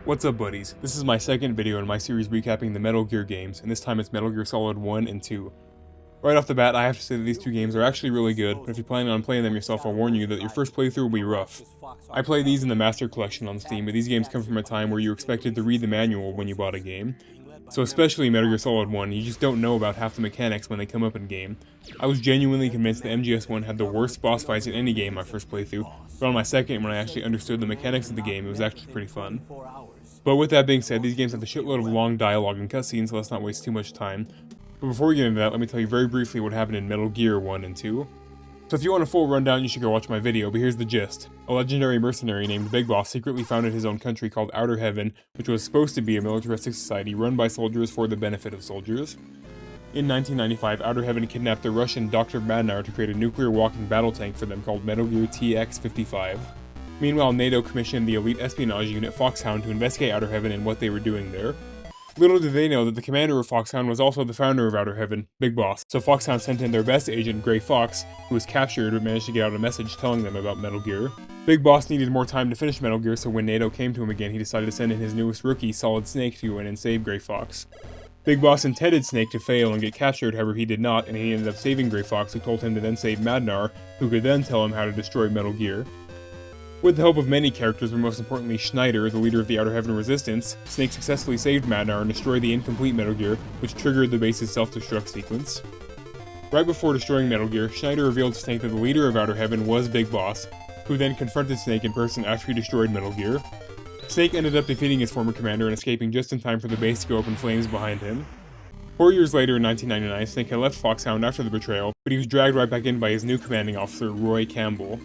What's up, buddies? This is my second video in my series recapping the Metal Gear games, and this time it's Metal Gear Solid 1 and 2. Right off the bat, I have to say that these two games are actually really good, but if you're planning on playing them yourself, I'll warn you that your first playthrough will be rough. I play these in the Master Collection on Steam, but these games come from a time where you expected to read the manual when you bought a game. So especially Metal Gear Solid 1, you just don't know about half the mechanics when they come up in game. I was genuinely convinced that MGS1 had the worst boss fights in any game my first playthrough, but on my second, when I actually understood the mechanics of the game, it was actually pretty fun. But with that being said, these games have a shitload of long dialogue and cutscenes, so let's not waste too much time. But before we get into that, let me tell you very briefly what happened in Metal Gear 1 and 2. So if you want a full rundown, you should go watch my video, but here's the gist. A legendary mercenary named Big Boss secretly founded his own country called Outer Heaven, which was supposed to be a militaristic society run by soldiers for the benefit of soldiers. In 1995, Outer Heaven kidnapped the Russian Dr. Madnar to create a nuclear walking battle tank for them called Metal Gear TX-55. Meanwhile, NATO commissioned the elite espionage unit Foxhound to investigate Outer Heaven and what they were doing there. Little did they know that the commander of Foxhound was also the founder of Outer Heaven, Big Boss, so Foxhound sent in their best agent, Gray Fox, who was captured but managed to get out a message telling them about Metal Gear. Big Boss needed more time to finish Metal Gear, so when NATO came to him again, he decided to send in his newest rookie, Solid Snake, to go in and save Gray Fox. Big Boss intended Snake to fail and get captured, however he did not, and he ended up saving Gray Fox, who told him to then save Madnar, who could then tell him how to destroy Metal Gear. With the help of many characters, but most importantly Schneider, the leader of the Outer Heaven Resistance, Snake successfully saved Madnar and destroyed the incomplete Metal Gear, which triggered the base's self-destruct sequence. Right before destroying Metal Gear, Schneider revealed to Snake that the leader of Outer Heaven was Big Boss, who then confronted Snake in person after he destroyed Metal Gear. Snake ended up defeating his former commander and escaping just in time for the base to go up in flames behind him. 4 years later in 1999, Snake had left Foxhound after the betrayal, but he was dragged right back in by his new commanding officer, Roy Campbell.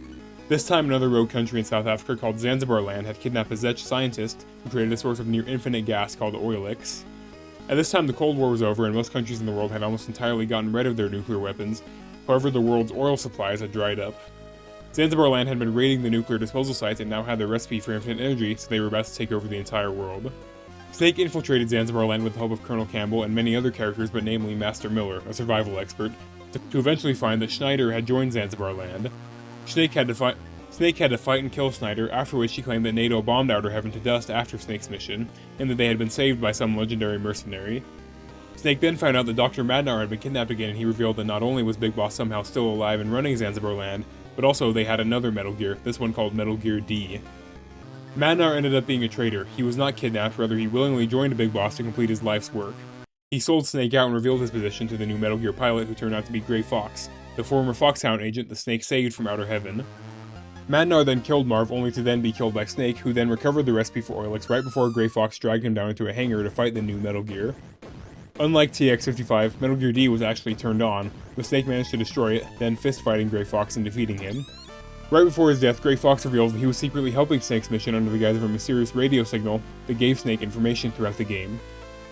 This time, another rogue country in South Africa called Zanzibar Land had kidnapped a Czech scientist who created a source of near-infinite gas called Oilix. At this time, the Cold War was over and most countries in the world had almost entirely gotten rid of their nuclear weapons, however the world's oil supplies had dried up. Zanzibar Land had been raiding the nuclear disposal sites and now had their recipe for infinite energy, so they were about to take over the entire world. Snake infiltrated Zanzibar Land with the help of Colonel Campbell and many other characters, but namely Master Miller, a survival expert, to eventually find that Schneider had joined Zanzibar Land. Snake had to fight and kill Schneider, after which he claimed that NATO bombed Outer Heaven to dust after Snake's mission, and that they had been saved by some legendary mercenary. Snake then found out that Dr. Madnar had been kidnapped again, and he revealed that not only was Big Boss somehow still alive and running Zanzibar Land, but also they had another Metal Gear, this one called Metal Gear D. Madnar ended up being a traitor. He was not kidnapped, rather he willingly joined Big Boss to complete his life's work. He sold Snake out and revealed his position to the new Metal Gear pilot, who turned out to be Gray Fox, the former Foxhound agent the Snake saved from Outer Heaven. Madnar then killed Marv, only to then be killed by Snake, who then recovered the recipe for Oilix right before Gray Fox dragged him down into a hangar to fight the new Metal Gear. Unlike TX-55, Metal Gear D was actually turned on, but Snake managed to destroy it, then fist-fighting Gray Fox and defeating him. Right before his death, Gray Fox revealed that he was secretly helping Snake's mission under the guise of a mysterious radio signal that gave Snake information throughout the game.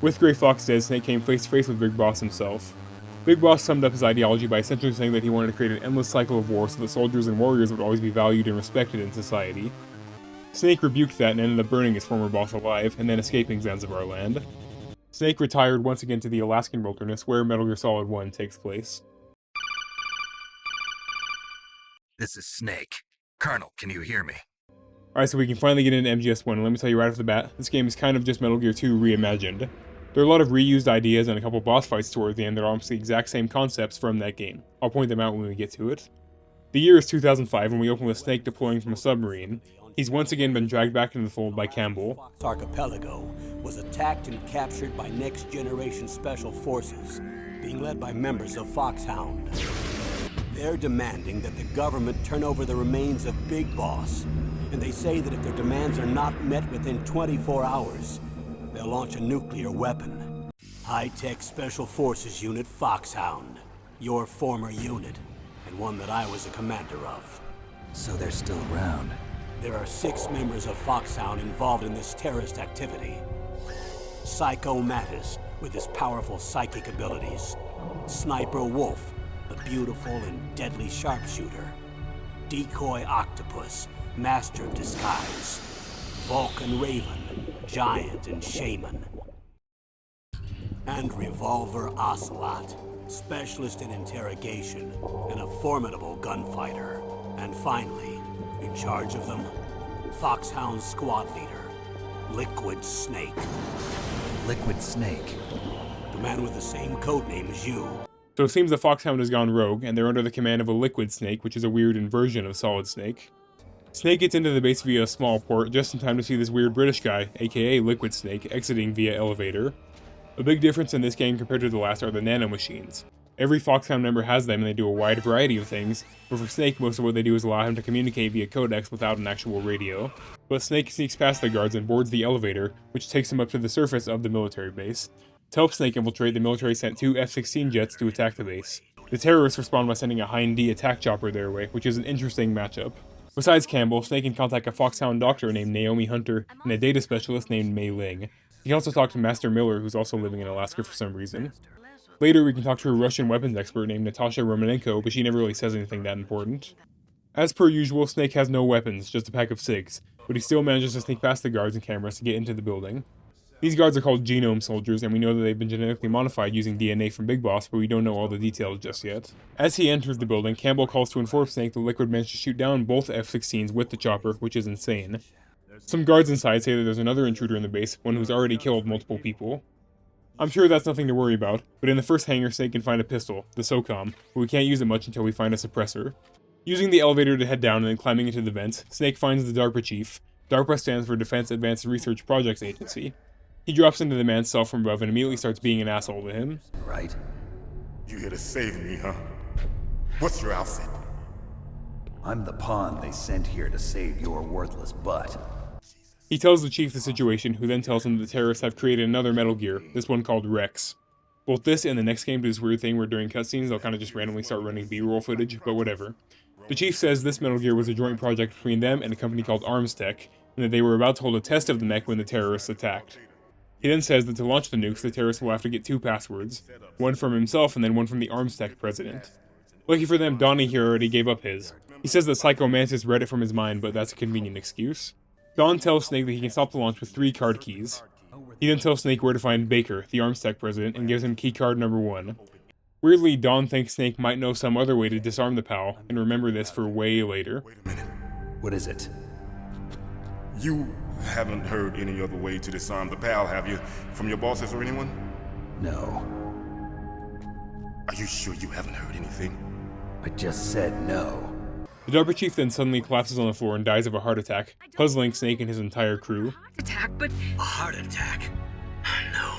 With Gray Fox dead, Snake came face-to-face with Big Boss himself. Big Boss summed up his ideology by essentially saying that he wanted to create an endless cycle of war so that soldiers and warriors would always be valued and respected in society. Snake rebuked that and ended up burning his former boss alive, and then escaping Zanzibar Land. Snake retired once again to the Alaskan wilderness, where Metal Gear Solid 1 takes place. This is Snake. Colonel, can you hear me? Alright, so we can finally get into MGS1, and let me tell you right off the bat, this game is kind of just Metal Gear 2 reimagined. There are a lot of reused ideas and a couple boss fights towards the end that are almost the exact same concepts from that game. I'll point them out when we get to it. The year is 2005 when we open with Snake deploying from a submarine. He's once again been dragged back into the fold by Campbell. Archipelago was attacked and captured by next-generation special forces, being led by members of Foxhound. They're demanding that the government turn over the remains of Big Boss, and they say that if their demands are not met within 24 hours, they'll launch a nuclear weapon. High-tech Special Forces Unit Foxhound. Your former unit, and one that I was a commander of. So they're still around. There are 6 members of Foxhound involved in this terrorist activity. Psycho Mattis, with his powerful psychic abilities. Sniper Wolf, the beautiful and deadly sharpshooter. Decoy Octopus, master of disguise. Vulcan Raven, giant and shaman. And Revolver Ocelot, specialist in interrogation and a formidable gunfighter. And finally, in charge of them, Foxhound squad leader, Liquid Snake. Liquid Snake. The man with the same codename as you. So it seems the Foxhound has gone rogue, and they're under the command of a Liquid Snake, which is a weird inversion of Solid Snake. Snake gets into the base via a small port, just in time to see this weird British guy, aka Liquid Snake, exiting via elevator. A big difference in this game compared to the last are the nanomachines. Every Foxhound member has them and they do a wide variety of things, but for Snake most of what they do is allow him to communicate via codecs without an actual radio. But Snake sneaks past the guards and boards the elevator, which takes him up to the surface of the military base. To help Snake infiltrate, the military sent 2 F-16 jets to attack the base. The terrorists respond by sending a Hind D attack chopper their way, which is an interesting matchup. Besides Campbell, Snake can contact a Foxhound doctor named Naomi Hunter and a data specialist named Mei Ling. He can also talk to Master Miller, who's also living in Alaska for some reason. Later, we can talk to a Russian weapons expert named Natasha Romanenko, but she never really says anything that important. As per usual, Snake has no weapons, just a pack of cigs, but he still manages to sneak past the guards and cameras to get into the building. These guards are called genome soldiers, and we know that they've been genetically modified using DNA from Big Boss, but we don't know all the details just yet. As he enters the building, Campbell calls to inform Snake that Liquid managed to shoot down both F-16s with the chopper, which is insane. Some guards inside say that there's another intruder in the base, one who's already killed multiple people. I'm sure that's nothing to worry about, but in the first hangar, Snake can find a pistol, the SOCOM, but we can't use it much until we find a suppressor. Using the elevator to head down and then climbing into the vents, Snake finds the DARPA chief. DARPA stands for Defense Advanced Research Projects Agency. He drops into the man's cell from above and immediately starts being an asshole to him. Right? You here to save me, huh? What's your outfit? I'm the pawn they sent here to save your worthless butt. He tells the chief the situation, who then tells him that the terrorists have created another Metal Gear, this one called Rex. Both this and the next game do this weird thing where during cutscenes they'll kind of just randomly start running B-roll footage, but whatever. The chief says this Metal Gear was a joint project between them and a company called ArmsTech, and that they were about to hold a test of the mech when the terrorists attacked. He then says that to launch the nukes, the terrorists will have to get 2 passwords, one from himself and then one from the ArmsTech president. Lucky for them, Donnie here already gave up his. He says that Psycho Mantis read it from his mind, but that's a convenient excuse. Don tells Snake that he can stop the launch with 3 card keys. He then tells Snake where to find Baker, the ArmsTech president, and gives him key card number 1. Weirdly, Don thinks Snake might know some other way to disarm the PAL, and remember this for way later. Wait a minute. What is it? You haven't heard any other way to disarm the PAL, have you? From your bosses or anyone? No. Are you sure you haven't heard anything? I just said no. The DARPA chief then suddenly collapses on the floor and dies of a heart attack, puzzling Snake and his entire crew. Attack, but A heart attack? No,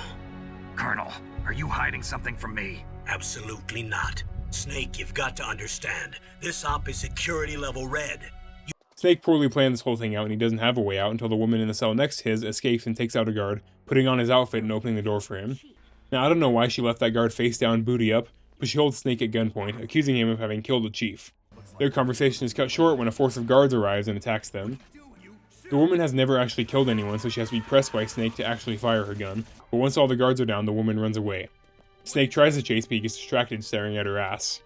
Colonel, are you hiding something from me? absolutely not. Snake, you've got to understand. This op is security level red. Snake poorly planned this whole thing out and he doesn't have a way out until the woman in the cell next to his escapes and takes out a guard, putting on his outfit and opening the door for him. Now I don't know why she left that guard face down, booty up, but she holds Snake at gunpoint, accusing him of having killed the chief. Their conversation is cut short when a force of guards arrives and attacks them. The woman has never actually killed anyone, so she has to be pressed by Snake to actually fire her gun, but once all the guards are down, the woman runs away. Snake tries to chase, but he gets distracted staring at her ass.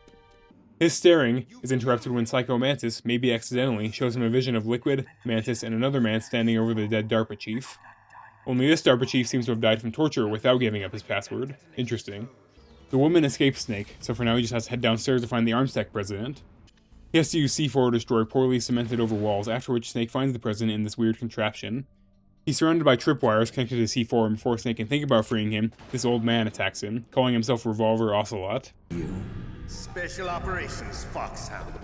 His staring is interrupted when Psycho Mantis, maybe accidentally, shows him a vision of Liquid, Mantis, and another man standing over the dead DARPA chief. Only this DARPA chief seems to have died from torture without giving up his password. Interesting. The woman escapes Snake, so for now he just has to head downstairs to find the ArmsTech president. He has to use C4 to destroy poorly cemented over walls, after which Snake finds the president in this weird contraption. He's surrounded by tripwires connected to C4, and before Snake can think about freeing him, this old man attacks him, calling himself Revolver Ocelot. Special Operations Foxhound.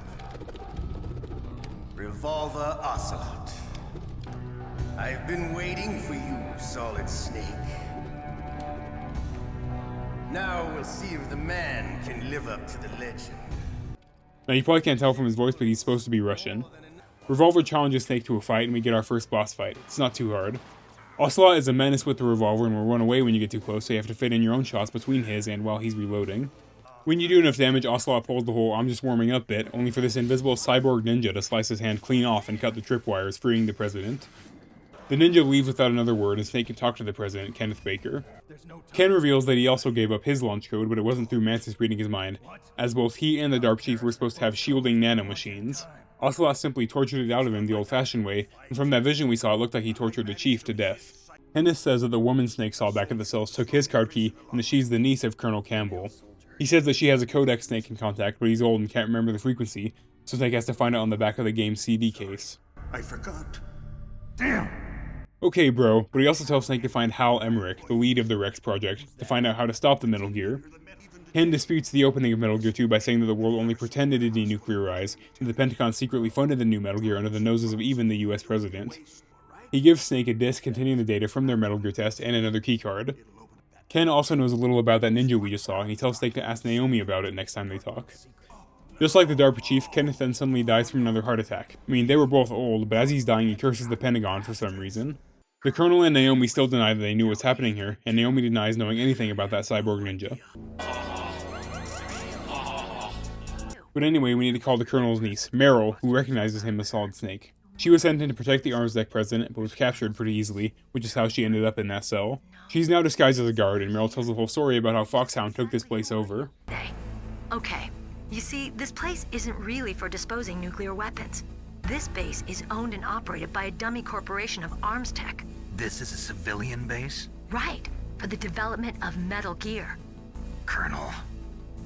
Revolver Ocelot. I've been waiting for you, Solid Snake. Now we'll see if the man can live up to the legend. Now you probably can't tell from his voice, but he's supposed to be Russian. Revolver challenges Snake to a fight, and we get our first boss fight. It's not too hard. Ocelot is a menace with the revolver and will run away when you get too close, so you have to fit in your own shots between his and while he's reloading. When you do enough damage, Ocelot pulls the whole "I'm just warming up" bit, only for this invisible cyborg ninja to slice his hand clean off and cut the tripwires, freeing the president. The ninja leaves without another word, and Snake can talk to the president, Kenneth Baker. Ken reveals that he also gave up his launch code, but it wasn't through Mantis reading his mind, as both he and the DARPA chief were supposed to have shielding nanomachines. Ocelot simply tortured it out of him the old-fashioned way, and from that vision we saw it looked like he tortured the chief to death. Kenneth says that the woman Snake saw back at the cells took his card key, and that she's the niece of Colonel Campbell. He says that she has a codec Snake can contact, but he's old and can't remember the frequency, so Snake has to find it on the back of the game's CD case. I forgot. Oh Okay, bro, but he also tells Snake to find Hal Emmerich, the lead of the Rex project, to find out how to stop the Metal Gear. Ken disputes the opening of Metal Gear 2 by saying that the world only pretended to denuclearize, and the Pentagon secretly funded the new Metal Gear under the noses of even the US president. He gives Snake a disc containing the data from their Metal Gear test and another keycard. Ken also knows a little about that ninja we just saw, and he tells Snake to ask Naomi about it next time they talk. Just like the DARPA chief, Kenneth then suddenly dies from another heart attack. I mean, they were both old, but as he's dying, he curses the Pentagon for some reason. The Colonel and Naomi still deny that they knew what's happening here, and Naomi denies knowing anything about that cyborg ninja. But anyway, we need to call the Colonel's niece, Meryl, who recognizes him as Solid Snake. She was sent in to protect the arms deck president, but was captured pretty easily, which is how she ended up in that cell. She's now disguised as a guard, and Meryl tells the whole story about how Foxhound took this place over. Okay, you see, this place isn't really for disposing nuclear weapons. This base is owned and operated by a dummy corporation of arms tech. This is a civilian base? Right, for the development of Metal Gear. Colonel.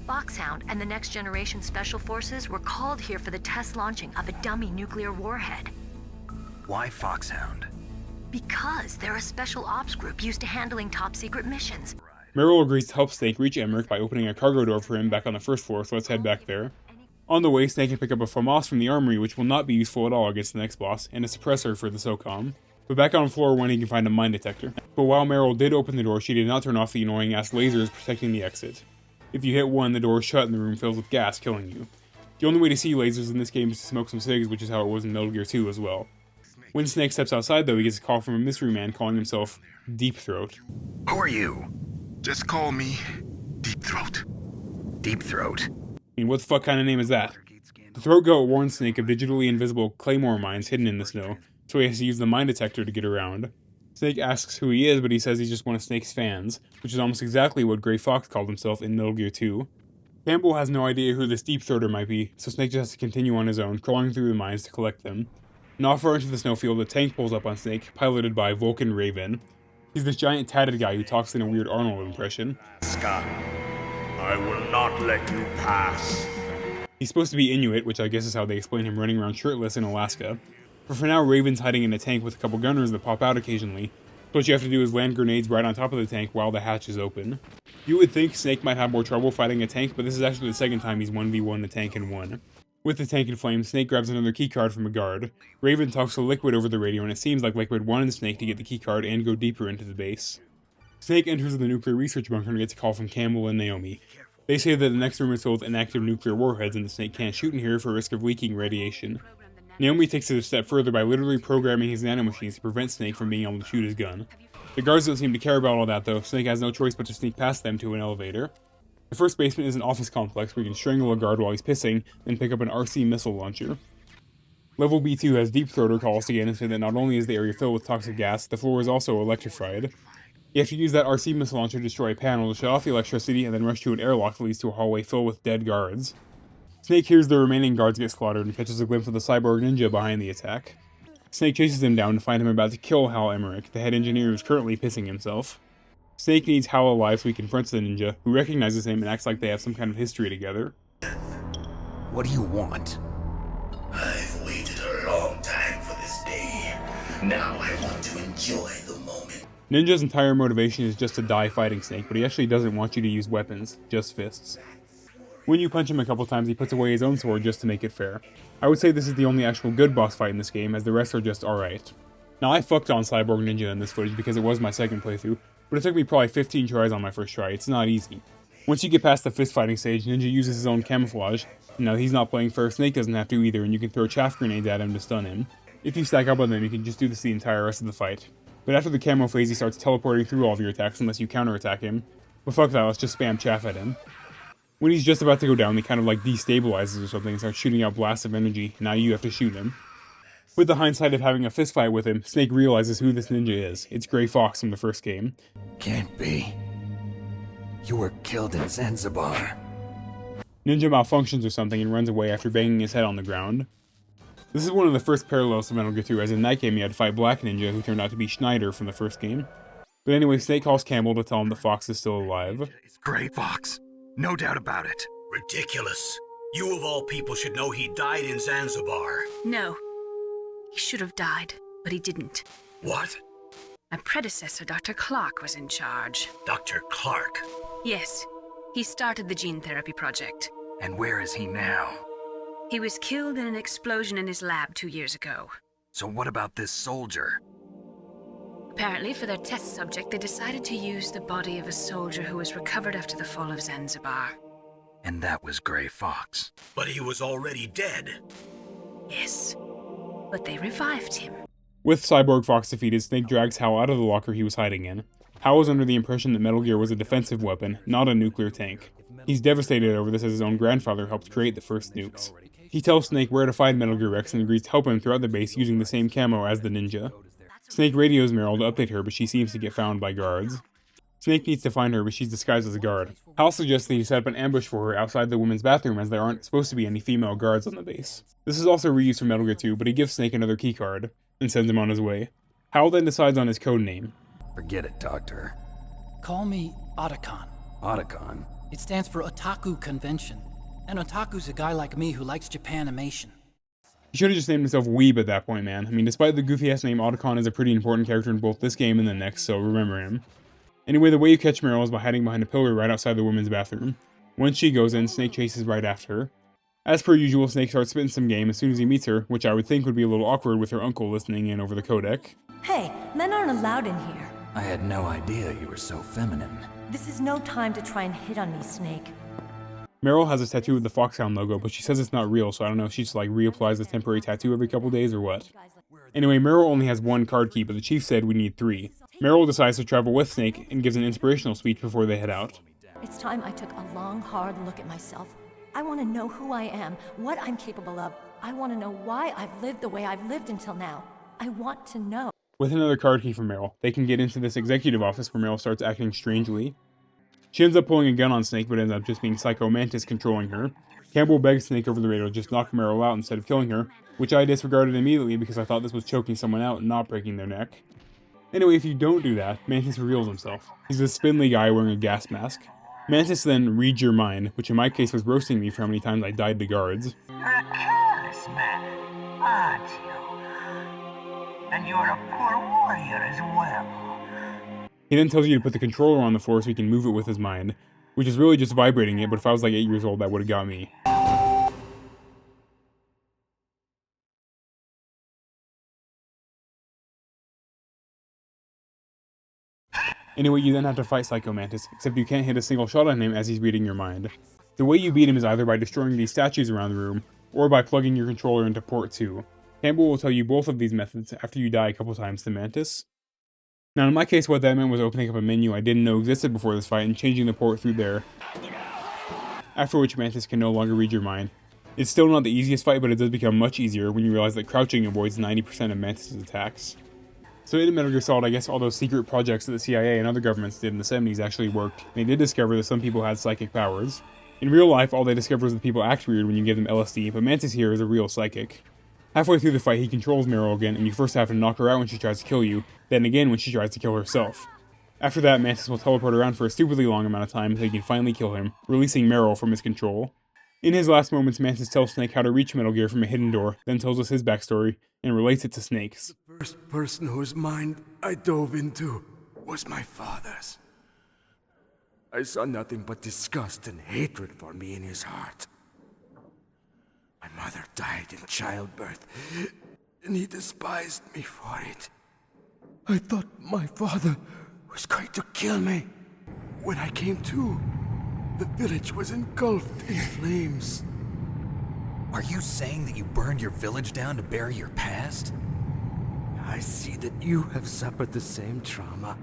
Foxhound and the Next Generation Special Forces were called here for the test launching of a dummy nuclear warhead. Why Foxhound? Because they're a special ops group used to handling top-secret missions. Meryl agrees to help Snake reach Emmerich by opening a cargo door for him back on the first floor, so let's head back there. On the way, Snake can pick up a FAMAS from the armory, which will not be useful at all against the next boss, and a suppressor for the SOCOM. But back on floor 1 he can find a mine detector. But while Meryl did open the door, she did not turn off the annoying-ass lasers protecting the exit. If you hit one, the door is shut and the room fills with gas, killing you. The only way to see lasers in this game is to smoke some cigs, which is how it was in Metal Gear 2 as well. When Snake steps outside though, he gets a call from a mystery man calling himself Deep Throat. Who are you? Just call me Deep Throat. Deep Throat. I mean, what the fuck kind of name is that? The Throat Goat warns Snake of digitally invisible claymore mines hidden in the snow, so he has to use the mine detector to get around. Snake asks who he is, but he says he's just one of Snake's fans, which is almost exactly what Gray Fox called himself in Metal Gear 2. Campbell has no idea who this Deep Throater might be, so Snake just has to continue on his own, crawling through the mines to collect them. Not far into the snowfield, a tank pulls up on Snake, piloted by Vulcan Raven. He's this giant tatted guy who talks in a weird Arnold impression. Scott, I will not let you pass. He's supposed to be Inuit, which I guess is how they explain him running around shirtless in Alaska. But for now, Raven's hiding in a tank with a couple gunners that pop out occasionally. So what you have to do is land grenades right on top of the tank while the hatch is open. You would think Snake might have more trouble fighting a tank, but this is actually the second time he's 1v1 a tank and won. With the tank in flames, Snake grabs another keycard from a guard. Raven talks to Liquid over the radio, and it seems like Liquid wanted Snake to get the keycard and go deeper into the base. Snake enters the nuclear research bunker and gets a call from Campbell and Naomi. They say that the next room is filled with inactive nuclear warheads and the Snake can't shoot in here for risk of leaking radiation. Naomi takes it a step further by literally programming his nanomachines to prevent Snake from being able to shoot his gun. The guards don't seem to care about all that though. Snake has no choice but to sneak past them to an elevator. The first basement is an office complex where you can strangle a guard while he's pissing, then pick up an RC missile launcher. Level B2 has Deep Throater calls again and say that not only is the area filled with toxic gas, the floor is also electrified. You have to use that RC missile launcher to destroy a panel to shut off the electricity and then rush to an airlock that leads to a hallway filled with dead guards. Snake hears the remaining guards get slaughtered and catches a glimpse of the cyborg ninja behind the attack. Snake chases him down to find him about to kill Hal Emmerich, the head engineer who's currently pissing himself. Snake needs Hal alive so he confronts the ninja, who recognizes him and acts like they have some kind of history together. What do you want? I've waited a long time for this day. Now I want to enjoy the moment. Ninja's entire motivation is just to die fighting Snake, but he actually doesn't want you to use weapons, just fists. When you punch him a couple times, he puts away his own sword just to make it fair. I would say this is the only actual good boss fight in this game, as the rest are just alright. Now I fucked on Cyborg Ninja in this footage because it was my second playthrough, but it took me probably 15 tries on my first try. It's not easy. Once you get past the fist fighting stage, Ninja uses his own camouflage. Now he's not playing fair, Snake doesn't have to either, and you can throw chaff grenades at him to stun him. If you stack up on them, you can just do this the entire rest of the fight. But after the camo phase, he starts teleporting through all of your attacks unless you counterattack him. But fuck that, let's just spam chaff at him. When he's just about to go down, he kind of like destabilizes or something and starts shooting out blasts of energy. Now you have to shoot him. With the hindsight of having a fist fight with him, Snake realizes who this ninja is. It's Gray Fox from the first game. Can't be. You were killed in Zanzibar. Ninja malfunctions or something and runs away after banging his head on the ground. This is one of the first parallels to Metal Gear 2, as in that game you had to fight Black Ninja, who turned out to be Schneider from the first game. But anyway, Snake calls Campbell to tell him that Fox is still alive. It's Gray Fox. No doubt about it. Ridiculous. You of all people should know he died in Zanzibar. No. He should have died, but he didn't. What? My predecessor, Dr. Clark, was in charge. Dr. Clark. Yes, he started the gene therapy project. And where is he now? He was killed in an explosion in his lab 2 years ago. So what about this soldier? Apparently, for their test subject, they decided to use the body of a soldier who was recovered after the fall of Zanzibar. And that was Gray Fox. But he was already dead. Yes, but they revived him. With Cyborg Fox defeated, Snake drags Hal out of the locker he was hiding in. Hal was under the impression that Metal Gear was a defensive weapon, not a nuclear tank. He's devastated over this as his own grandfather helped create the first nukes. He tells Snake where to find Metal Gear Rex and agrees to help him throughout the base using the same camo as the ninja. Snake radios Meryl to update her, but she seems to get found by guards. Snake needs to find her, but she's disguised as a guard. Hal suggests that he set up an ambush for her outside the women's bathroom as there aren't supposed to be any female guards on the base. This is also reused from Metal Gear 2, but he gives Snake another keycard and sends him on his way. Hal then decides on his code name. Forget it, Doctor. Call me Otacon. Otacon? It stands for Otaku Convention. And Otaku's a guy like me who likes Japanimation. He should have just named himself Weeb at that point, man. I mean, despite the goofy-ass name, Otacon is a pretty important character in both this game and the next, so remember him. Anyway, the way you catch Meryl is by hiding behind a pillar right outside the women's bathroom. Once she goes in, Snake chases right after her. As per usual, Snake starts spitting some game as soon as he meets her, which I would think would be a little awkward with her uncle listening in over the codec. Hey, men aren't allowed in here. I had no idea you were so feminine. This is no time to try and hit on me, Snake. Meryl has a tattoo with the Foxhound logo, but she says it's not real, so I don't know if she just like reapplies the temporary tattoo every couple days or what. Anyway, Meryl only has one card key, but the chief said we need 3. Meryl decides to travel with Snake and gives an inspirational speech before they head out. It's time I took a long, hard look at myself. I want to know who I am, what I'm capable of. I want to know why I've lived the way I've lived until now. I want to know. With another card key from Meryl, they can get into this executive office where Meryl starts acting strangely. She ends up pulling a gun on Snake, but ends up just being Psycho Mantis controlling her. Campbell begs Snake over the radio to just knock Meryl out instead of killing her, which I disregarded immediately because I thought this was choking someone out and not breaking their neck. Anyway, if you don't do that, Mantis reveals himself. He's a spindly guy wearing a gas mask. Mantis then reads your mind, which in my case was roasting me for how many times I died to guards. You're a careless man, aren't you? And you're a poor warrior as well. He then tells you to put the controller on the floor so he can move it with his mind, which is really just vibrating it, but if I was like 8 years old, that would have got me. Anyway, you then have to fight Psycho Mantis, except you can't hit a single shot on him as he's reading your mind. The way you beat him is either by destroying these statues around the room, or by plugging your controller into port 2. Campbell will tell you both of these methods after you die a couple times to Mantis. Now in my case, what that meant was opening up a menu I didn't know existed before this fight and changing the port through there, after which Mantis can no longer read your mind. It's still not the easiest fight, but it does become much easier when you realize that crouching avoids 90% of Mantis' attacks. So in Metal Gear Solid, I guess all those secret projects that the CIA and other governments did in the 70s actually worked. They did discover that some people had psychic powers. In real life, all they discover is that people act weird when you give them LSD, but Mantis here is a real psychic. Halfway through the fight, he controls Meryl again, and you first have to knock her out when she tries to kill you, then again when she tries to kill herself. After that, Mantis will teleport around for a stupidly long amount of time until you can finally kill him, releasing Meryl from his control. In his last moments, Mantis tells Snake how to reach Metal Gear from a hidden door, then tells us his backstory, and relates it to Snake's. The first person whose mind I dove into was my father's. I saw nothing but disgust and hatred for me in his heart. My mother died in childbirth, and he despised me for it. I thought my father was going to kill me. When I came to, the village was engulfed in flames. Are you saying that you burned your village down to bury your past? I see that you have suffered the same trauma.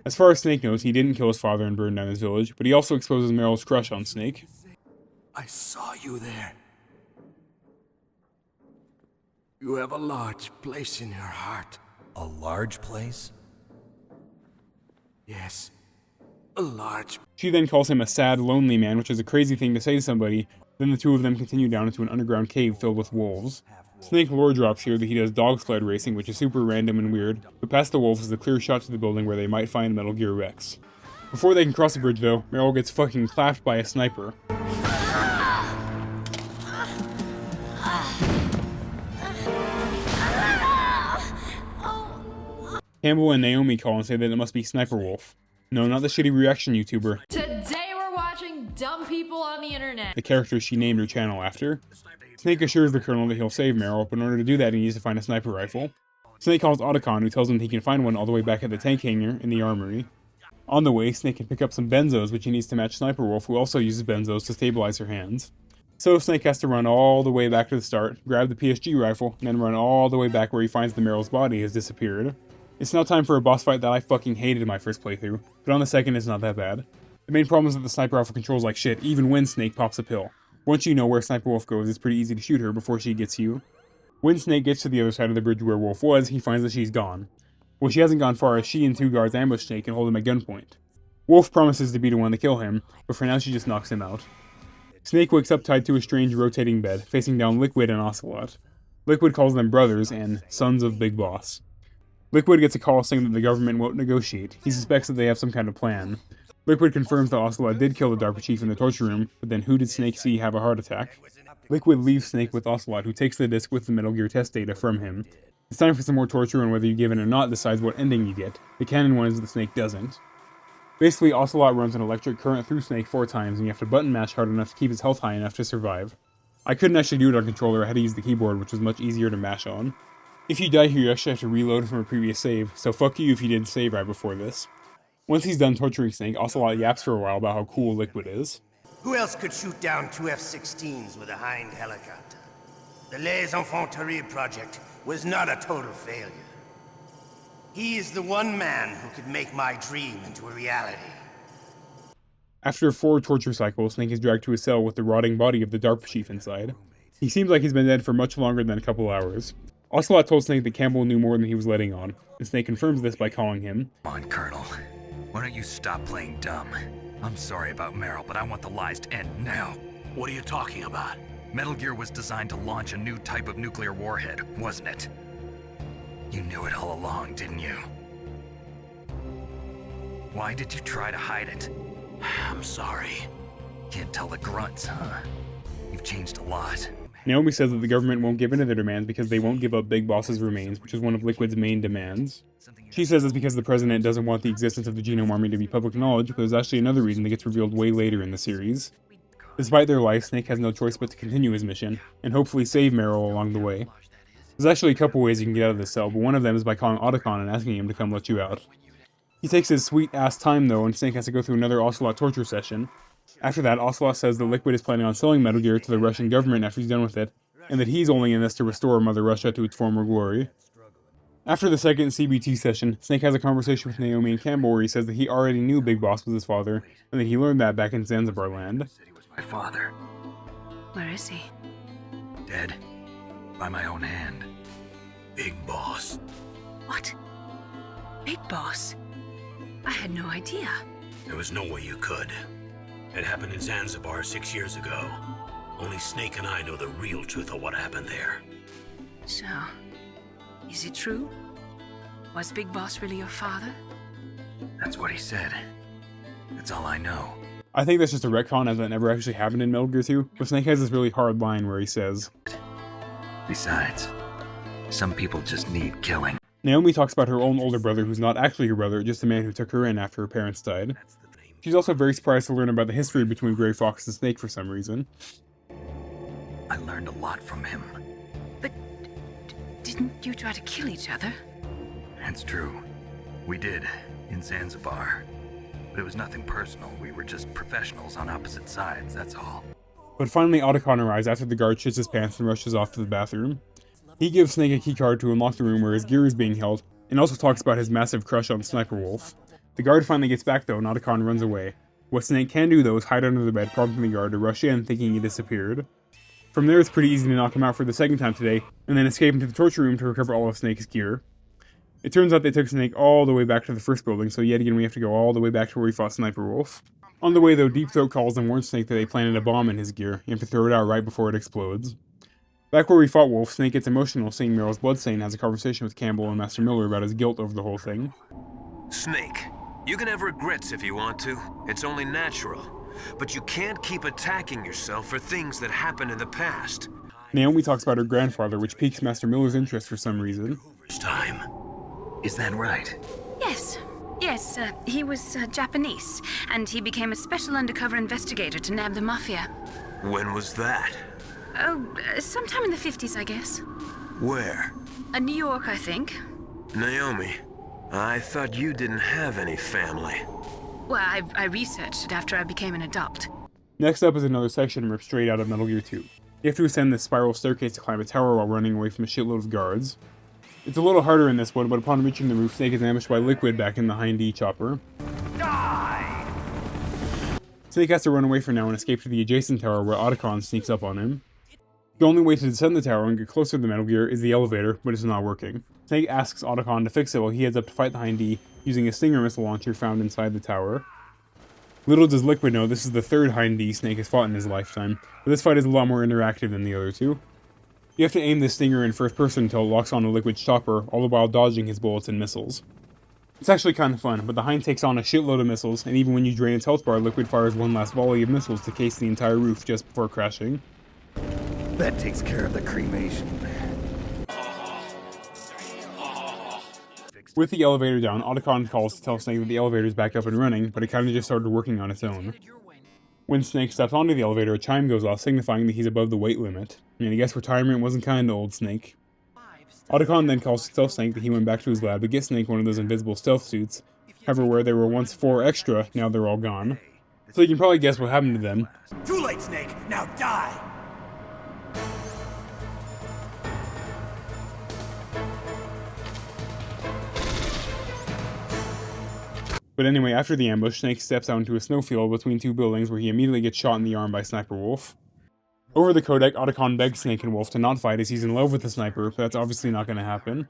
As far as Snake knows, he didn't kill his father and burn down his village, but he also exposes Meryl's crush on Snake. I saw you there. You have a large place in your heart. A large place? Yes, a large. She then calls him a sad, lonely man, which is a crazy thing to say to somebody. Then the two of them continue down into an underground cave filled with wolves. Snake lore drops here that he does dog sled racing, which is super random and weird, but past the wolves is a clear shot to the building where they might find Metal Gear Rex. Before they can cross the bridge though, Meryl gets fucking clapped by a sniper. Campbell and Naomi call and say that it must be Sniper Wolf. No, not the shitty reaction YouTuber. Today we're watching dumb people on the internet. The character she named her channel after. Snake assures the Colonel that he'll save Meryl, but in order to do that he needs to find a sniper rifle. Snake calls Otacon, who tells him he can find one all the way back at the tank hangar in the armory. On the way, Snake can pick up some benzos, which he needs to match Sniper Wolf, who also uses benzos to stabilize her hands. So Snake has to run all the way back to the start, grab the PSG rifle, and then run all the way back where he finds that Meryl's body has disappeared. It's now time for a boss fight that I fucking hated in my first playthrough, but on the second it's not that bad. The main problem is that the sniper rifle controls like shit, even when Snake pops a pill. Once you know where Sniper Wolf goes, it's pretty easy to shoot her before she gets you. When Snake gets to the other side of the bridge where Wolf was, he finds that she's gone. Well, she hasn't gone far as she and two guards ambush Snake and hold him at gunpoint. Wolf promises to be the one to kill him, but for now she just knocks him out. Snake wakes up tied to a strange rotating bed, facing down Liquid and Ocelot. Liquid calls them brothers and sons of Big Boss. Liquid gets a call saying that the government won't negotiate. He suspects that they have some kind of plan. Liquid confirms that Ocelot did kill the DARPA chief in the torture room, but then who did Snake see have a heart attack? Liquid leaves Snake with Ocelot, who takes the disc with the Metal Gear test data from him. It's time for some more torture, and whether you give in or not decides what ending you get. The canon one is that Snake doesn't. Basically, Ocelot runs an electric current through Snake 4 times, and you have to button mash hard enough to keep his health high enough to survive. I couldn't actually do it on controller, I had to use the keyboard, which was much easier to mash on. If you die here, you actually have to reload from a previous save, so fuck you if you didn't save right before this. Once he's done torturing Snake, Ocelot yaps for a while about how cool Liquid is. Who else could shoot down 2 F-16s with a Hind helicopter? The Les Infanteries project was not a total failure. He is the one man who could make my dream into a reality. After 4 torture cycles, Snake is dragged to a cell with the rotting body of the DARPA chief inside. He seems like he's been dead for much longer than a couple hours. Ocelot told Snake that Campbell knew more than he was letting on, and Snake confirms this by calling him. Come on, Colonel. Why don't you stop playing dumb? I'm sorry about Meryl, but I want the lies to end now. What are you talking about? Metal Gear was designed to launch a new type of nuclear warhead, wasn't it? You knew it all along, didn't you? Why did you try to hide it? I'm sorry. Can't tell the grunts, huh? You've changed a lot. Naomi says that the government won't give in to their demands because they won't give up Big Boss's remains, which is one of Liquid's main demands. She says it's because the president doesn't want the existence of the Genome Army to be public knowledge, but there's actually another reason that gets revealed way later in the series. Despite their life, Snake has no choice but to continue his mission, and hopefully save Meryl along the way. There's actually a couple ways you can get out of this cell, but one of them is by calling Otacon and asking him to come let you out. He takes his sweet-ass time though, and Snake has to go through another Ocelot torture session. After that, Ocelot says that Liquid is planning on selling Metal Gear to the Russian government after he's done with it, and that he's only in this to restore Mother Russia to its former glory. After the second CBT session, Snake has a conversation with Naomi and Campbell where he says that he already knew Big Boss was his father, and that he learned that back in Zanzibar land. My father. Where is he? Dead. By my own hand. Big Boss. What? Big Boss? I had no idea. There was no way you could. It happened in Zanzibar 6 years ago. Only Snake and I know the real truth of what happened there. So, is it true? Was Big Boss really your father? That's what he said. That's all I know. I think that's just a retcon as that never actually happened in Metal Gear 2, but Snake has this really hard line where he says, Besides, some people just need killing. Naomi talks about her own older brother who's not actually her brother, just a man who took her in after her parents died. She's also very surprised to learn about the history between Grey Fox and Snake for some reason. I learned a lot from him. But didn't you try to kill each other? That's true. We did, in Zanzibar. But it was nothing personal. We were just professionals on opposite sides, that's all. But finally Otacon arrives after the guard shits his pants and rushes off to the bathroom. He gives Snake a keycard to unlock the room where his gear is being held, and also talks about his massive crush on Sniper Wolf. The guard finally gets back though, and Otacon runs away. What Snake can do though is hide under the bed, prompting the guard to rush in, thinking he disappeared. From there it's pretty easy to knock him out for the second time today, and then escape into the torture room to recover all of Snake's gear. It turns out they took Snake all the way back to the first building, so yet again we have to go all the way back to where we fought Sniper Wolf. On the way though, Deep Throat calls and warns Snake that they planted a bomb in his gear, you have to throw it out right before it explodes. Back where we fought Wolf, Snake gets emotional seeing Meryl's bloodstain and has a conversation with Campbell and Master Miller about his guilt over the whole thing. Snake, you can have regrets if you want to. It's only natural. But you can't keep attacking yourself for things that happened in the past. Naomi talks about her grandfather, which piques Master Miller's interest for some reason. It's time. Is that right? Yes, he was Japanese, and he became a special undercover investigator to nab the Mafia. When was that? Oh, sometime in the 50s, I guess. Where? New York, I think. Naomi, I thought you didn't have any family. Well, I researched it after I became an adult. Next up is another section ripped straight out of Metal Gear 2. You have to ascend this spiral staircase to climb a tower while running away from a shitload of guards. It's a little harder in this one, but upon reaching the roof, Snake is ambushed by Liquid back in the Hind-D chopper. Die! Snake has to run away for now and escape to the adjacent tower where Otacon sneaks up on him. The only way to descend the tower and get closer to the Metal Gear is the elevator, but it's not working. Snake asks Otacon to fix it while he heads up to fight the Hind-D using a Stinger missile launcher found inside the tower. Little does Liquid know this is the third Hind-D Snake has fought in his lifetime, but this fight is a lot more interactive than the other two. You have to aim this Stinger in first person until it locks on a Liquid's chopper, all the while dodging his bullets and missiles. It's actually kind of fun, but the Hind takes on a shitload of missiles, and even when you drain its health bar, Liquid fires one last volley of missiles to case the entire roof just before crashing. That takes care of the cremation. With the elevator down, Otacon calls to tell Snake that the elevator is back up and running, but it kinda just started working on its own. When Snake steps onto the elevator, a chime goes off signifying that he's above the weight limit. And I guess retirement wasn't kind to old Snake. Otacon then calls to tell Snake that he went back to his lab to get Snake one of those invisible stealth suits. However, where there were once 4 extra, now they're all gone. So you can probably guess what happened to them. Too late, Snake! Now die! But anyway, after the ambush, Snake steps out into a snowfield between 2 buildings where he immediately gets shot in the arm by Sniper Wolf. Over the codec, Otacon begs Snake and Wolf to not fight as he's in love with the sniper, but that's obviously not going to happen.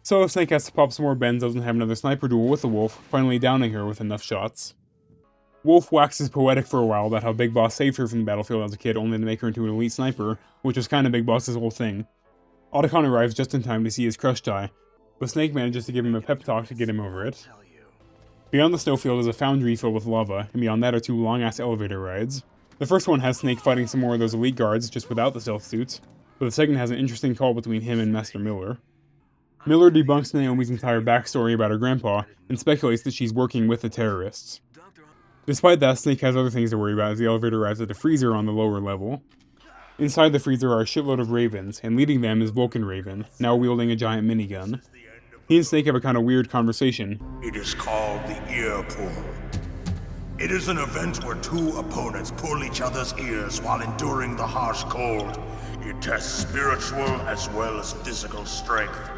So Snake has to pop some more benzos and have another sniper duel with the Wolf, finally downing her with enough shots. Wolf waxes poetic for a while about how Big Boss saved her from the battlefield as a kid only to make her into an elite sniper, which was kinda Big Boss's whole thing. Otacon arrives just in time to see his crush die, but Snake manages to give him a pep talk to get him over it. Beyond the snowfield is a foundry filled with lava, and beyond that are 2 long-ass elevator rides. The first one has Snake fighting some more of those elite guards, just without the stealth suits, but the second has an interesting call between him and Master Miller. Miller debunks Naomi's entire backstory about her grandpa, and speculates that she's working with the terrorists. Despite that, Snake has other things to worry about as the elevator arrives at a freezer on the lower level. Inside the freezer are a shitload of Ravens, and leading them is Vulcan Raven, now wielding a giant minigun. He and Snake have a kind of weird conversation. It is called the ear pull. It is an event where 2 opponents pull each other's ears while enduring the harsh cold. It tests spiritual as well as physical strength.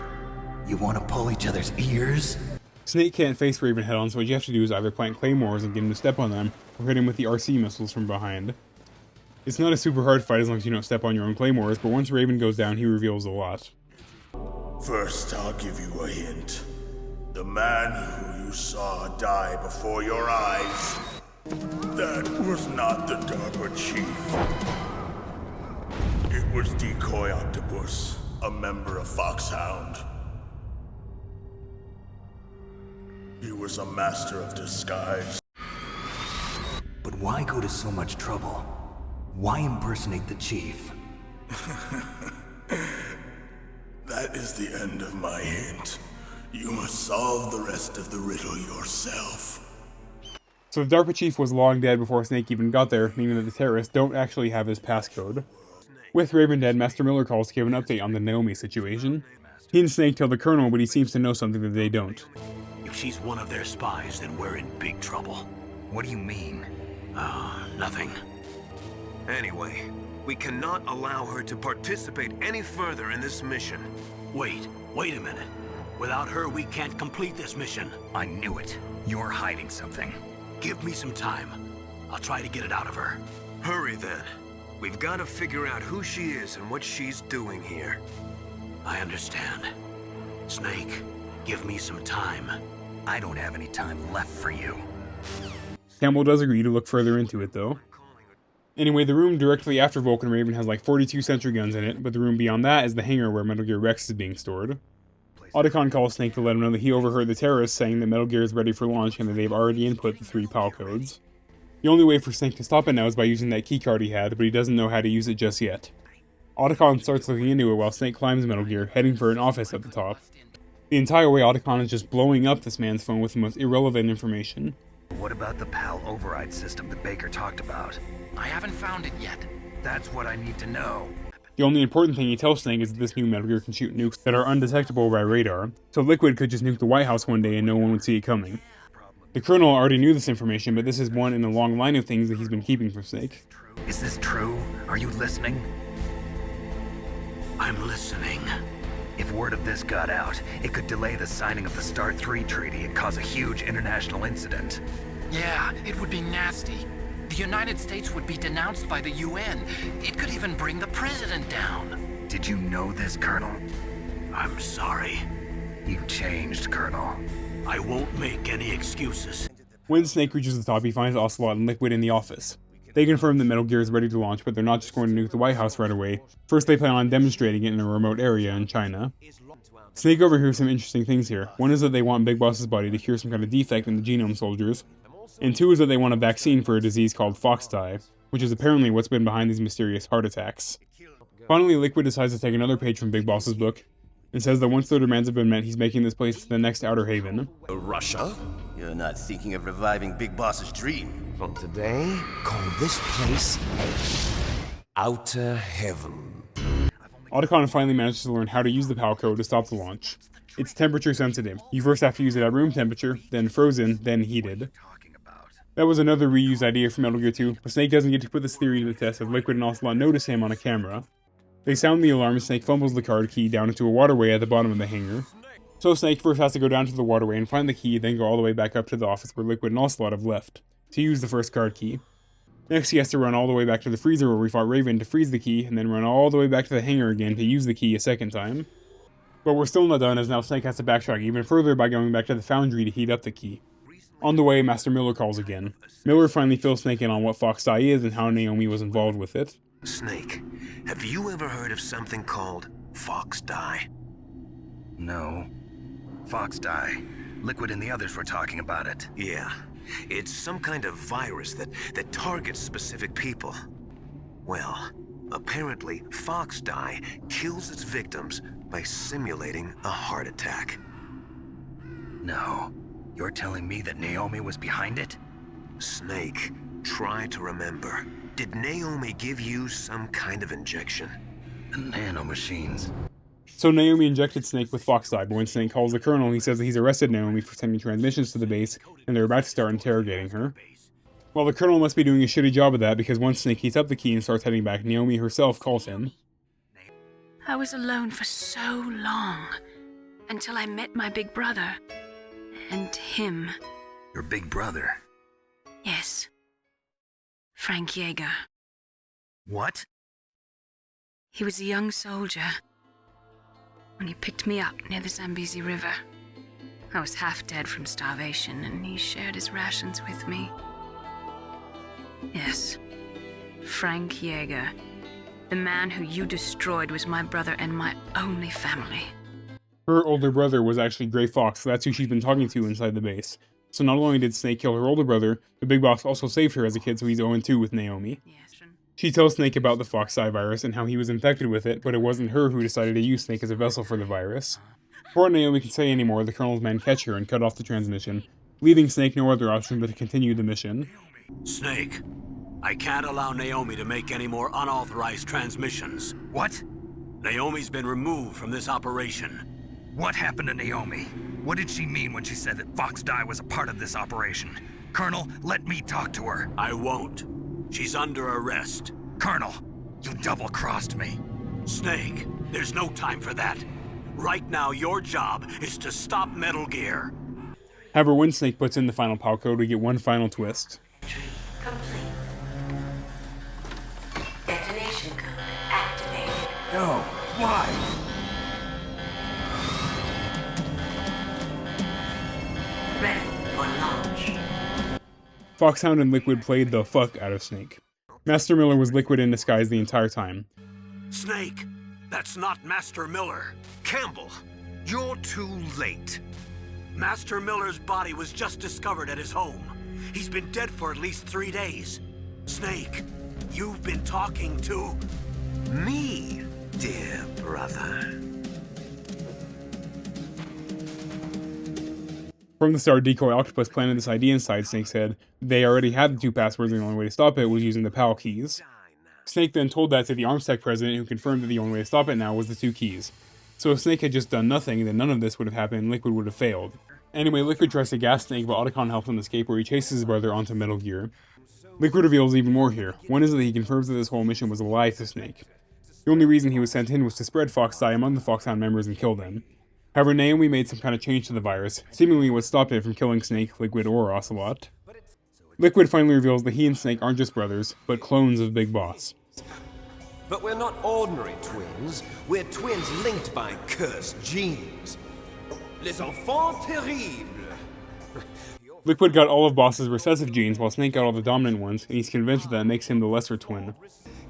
You want to pull each other's ears? Snake can't face Raven head on, so what you have to do is either plant claymores and get him to step on them, or hit him with the RC missiles from behind. It's not a super hard fight as long as you don't step on your own claymores, but once Raven goes down, he reveals a lot. First, I'll give you a hint. The man who you saw die before your eyes, that was not the DARPA chief. It was Decoy Octopus, a member of Foxhound. He was a master of disguise. But why go to so much trouble? Why impersonate the chief? That is the end of my hint. You must solve the rest of the riddle yourself. So the DARPA chief was long dead before Snake even got there, meaning that the terrorists don't actually have his passcode. With Raven dead, Master Miller calls to give an update on the Naomi situation. He and Snake tell the Colonel, but he seems to know something that they don't. If she's one of their spies, then we're in big trouble. What do you mean? Nothing. Anyway, we cannot allow her to participate any further in this mission. Wait a minute. Without her, we can't complete this mission. I knew it. You're hiding something. Give me some time. I'll try to get it out of her. Hurry then. We've got to figure out who she is and what she's doing here. I understand. Snake, give me some time. I don't have any time left for you. Campbell does agree to look further into it, though. Anyway, the room directly after Vulcan Raven has like 42 sentry guns in it, but the room beyond that is the hangar where Metal Gear Rex is being stored. Otacon calls Snake to let him know that he overheard the terrorists saying that Metal Gear is ready for launch and that they've already input the 3 PAL codes. The only way for Snake to stop it now is by using that keycard he had, but he doesn't know how to use it just yet. Otacon starts looking into it while Snake climbs Metal Gear, heading for an office at the top. The entire way, Otacon is just blowing up this man's phone with the most irrelevant information. What about the PAL override system that Baker talked about? I haven't found it yet. That's what I need to know. The only important thing he tells Snake is that this new Metal Gear can shoot nukes that are undetectable by radar, so Liquid could just nuke the White House one day and no one would see it coming. The Colonel already knew this information, but this is one in a long line of things that he's been keeping from Snake. Is this true? Are you listening? I'm listening. If word of this got out, it could delay the signing of the START 3 treaty and cause a huge international incident. Yeah, it would be nasty. The United States would be denounced by the UN. It could even bring the president down. Did you know this, Colonel? I'm sorry. You changed, Colonel. I won't make any excuses. When Snake reaches the top, he finds Ocelot and Liquid in the office. They confirm that Metal Gear is ready to launch, but they're not just going to nuke the White House right away. First, they plan on demonstrating it in a remote area in China. Snake overhears some interesting things here. One is that they want Big Boss's body to cure some kind of defect in the genome soldiers. And two is that they want a vaccine for a disease called fox die, which is apparently what's been behind these mysterious heart attacks. Finally, Liquid decides to take another page from Big Boss's book, and says that once their demands have been met, he's making this place the next Outer Haven. Russia? You're not thinking of reviving Big Boss's dream. From today, call this place Outer Heaven. Otacon finally manages to learn how to use the PAL code to stop the launch. It's temperature sensitive. You first have to use it at room temperature, then frozen, then heated. That was another reused idea from Metal Gear 2, but Snake doesn't get to put this theory to the test as Liquid and Ocelot notice him on a camera. They sound the alarm and Snake fumbles the card key down into a waterway at the bottom of the hangar. So Snake first has to go down to the waterway and find the key, then go all the way back up to the office where Liquid and Ocelot have left, to use the first card key. Next he has to run all the way back to the freezer where we fought Raven to freeze the key, and then run all the way back to the hangar again to use the key a second time. But we're still not done, as now Snake has to backtrack even further by going back to the foundry to heat up the key. On the way, Master Miller calls again. Miller finally fills Snake in on what fox die is and how Naomi was involved with it. Snake, have you ever heard of something called fox die? No. Fox die. Liquid and the others were talking about it. Yeah. It's some kind of virus that targets specific people. Well, apparently, fox die kills its victims by simulating a heart attack. No. You're telling me that Naomi was behind it? Snake, try to remember. Did Naomi give you some kind of injection? The nanomachines. So Naomi injected Snake with fox die, but when Snake calls the Colonel, he says that he's arrested Naomi for sending transmissions to the base, and they're about to start interrogating her. Well, the Colonel must be doing a shitty job of that, because once Snake heats up the key and starts heading back, Naomi herself calls him. I was alone for so long, until I met my big brother. And him. Your big brother? Yes. Frank Yeager. What? He was a young soldier when he picked me up near the Zambezi River. I was half dead from starvation, and he shared his rations with me. Yes. Frank Yeager. The man who you destroyed was my brother and my only family. Her older brother was actually Gray Fox, so that's who she's been talking to inside the base. So not only did Snake kill her older brother, the Big Boss also saved her as a kid, so he's 0-2 with Naomi. She tells Snake about the fox die virus and how he was infected with it, but it wasn't her who decided to use Snake as a vessel for the virus. Before Naomi can say any more, the Colonel's men catch her and cut off the transmission, leaving Snake no other option but to continue the mission. Snake, I can't allow Naomi to make any more unauthorized transmissions. What? Naomi's been removed from this operation. What happened to Naomi? What did she mean when she said that fox die was a part of this operation? Colonel, let me talk to her. I won't. She's under arrest. Colonel, you double-crossed me. Snake, there's no time for that. Right now, your job is to stop Metal Gear. However, when Snake puts in the final PAL code, we get one final twist. Complete. Detonation code activated. No, why? Ready for launch. Foxhound and Liquid played the fuck out of Snake. Master Miller was Liquid in disguise the entire time. Snake, that's not Master Miller. Campbell, you're too late. Master Miller's body was just discovered at his home. He's been dead for at least 3 days. Snake, you've been talking to... Me, dear brother. From the start, Decoy Octopus planted this idea inside Snake's head. They already had the two passwords and the only way to stop it was using the PAL keys. Snake then told that to the Armstech president, who confirmed that the only way to stop it now was the two keys. So if Snake had just done nothing, then none of this would have happened and Liquid would have failed. Anyway, Liquid tries to gas Snake, but Otacon helps him escape where he chases his brother onto Metal Gear. Liquid reveals even more here. One is that he confirms that this whole mission was a lie to Snake. The only reason he was sent in was to spread Foxdie among the Foxhound members and kill them. However, Naomi made some kind of change to the virus, seemingly what stopped it from killing Snake, Liquid, or Ocelot. Liquid finally reveals that he and Snake aren't just brothers, but clones of Big Boss. But we're not ordinary twins. We're twins linked by cursed genes. Les enfants terribles. Liquid got all of Boss's recessive genes, while Snake got all the dominant ones, and he's convinced that makes him the lesser twin.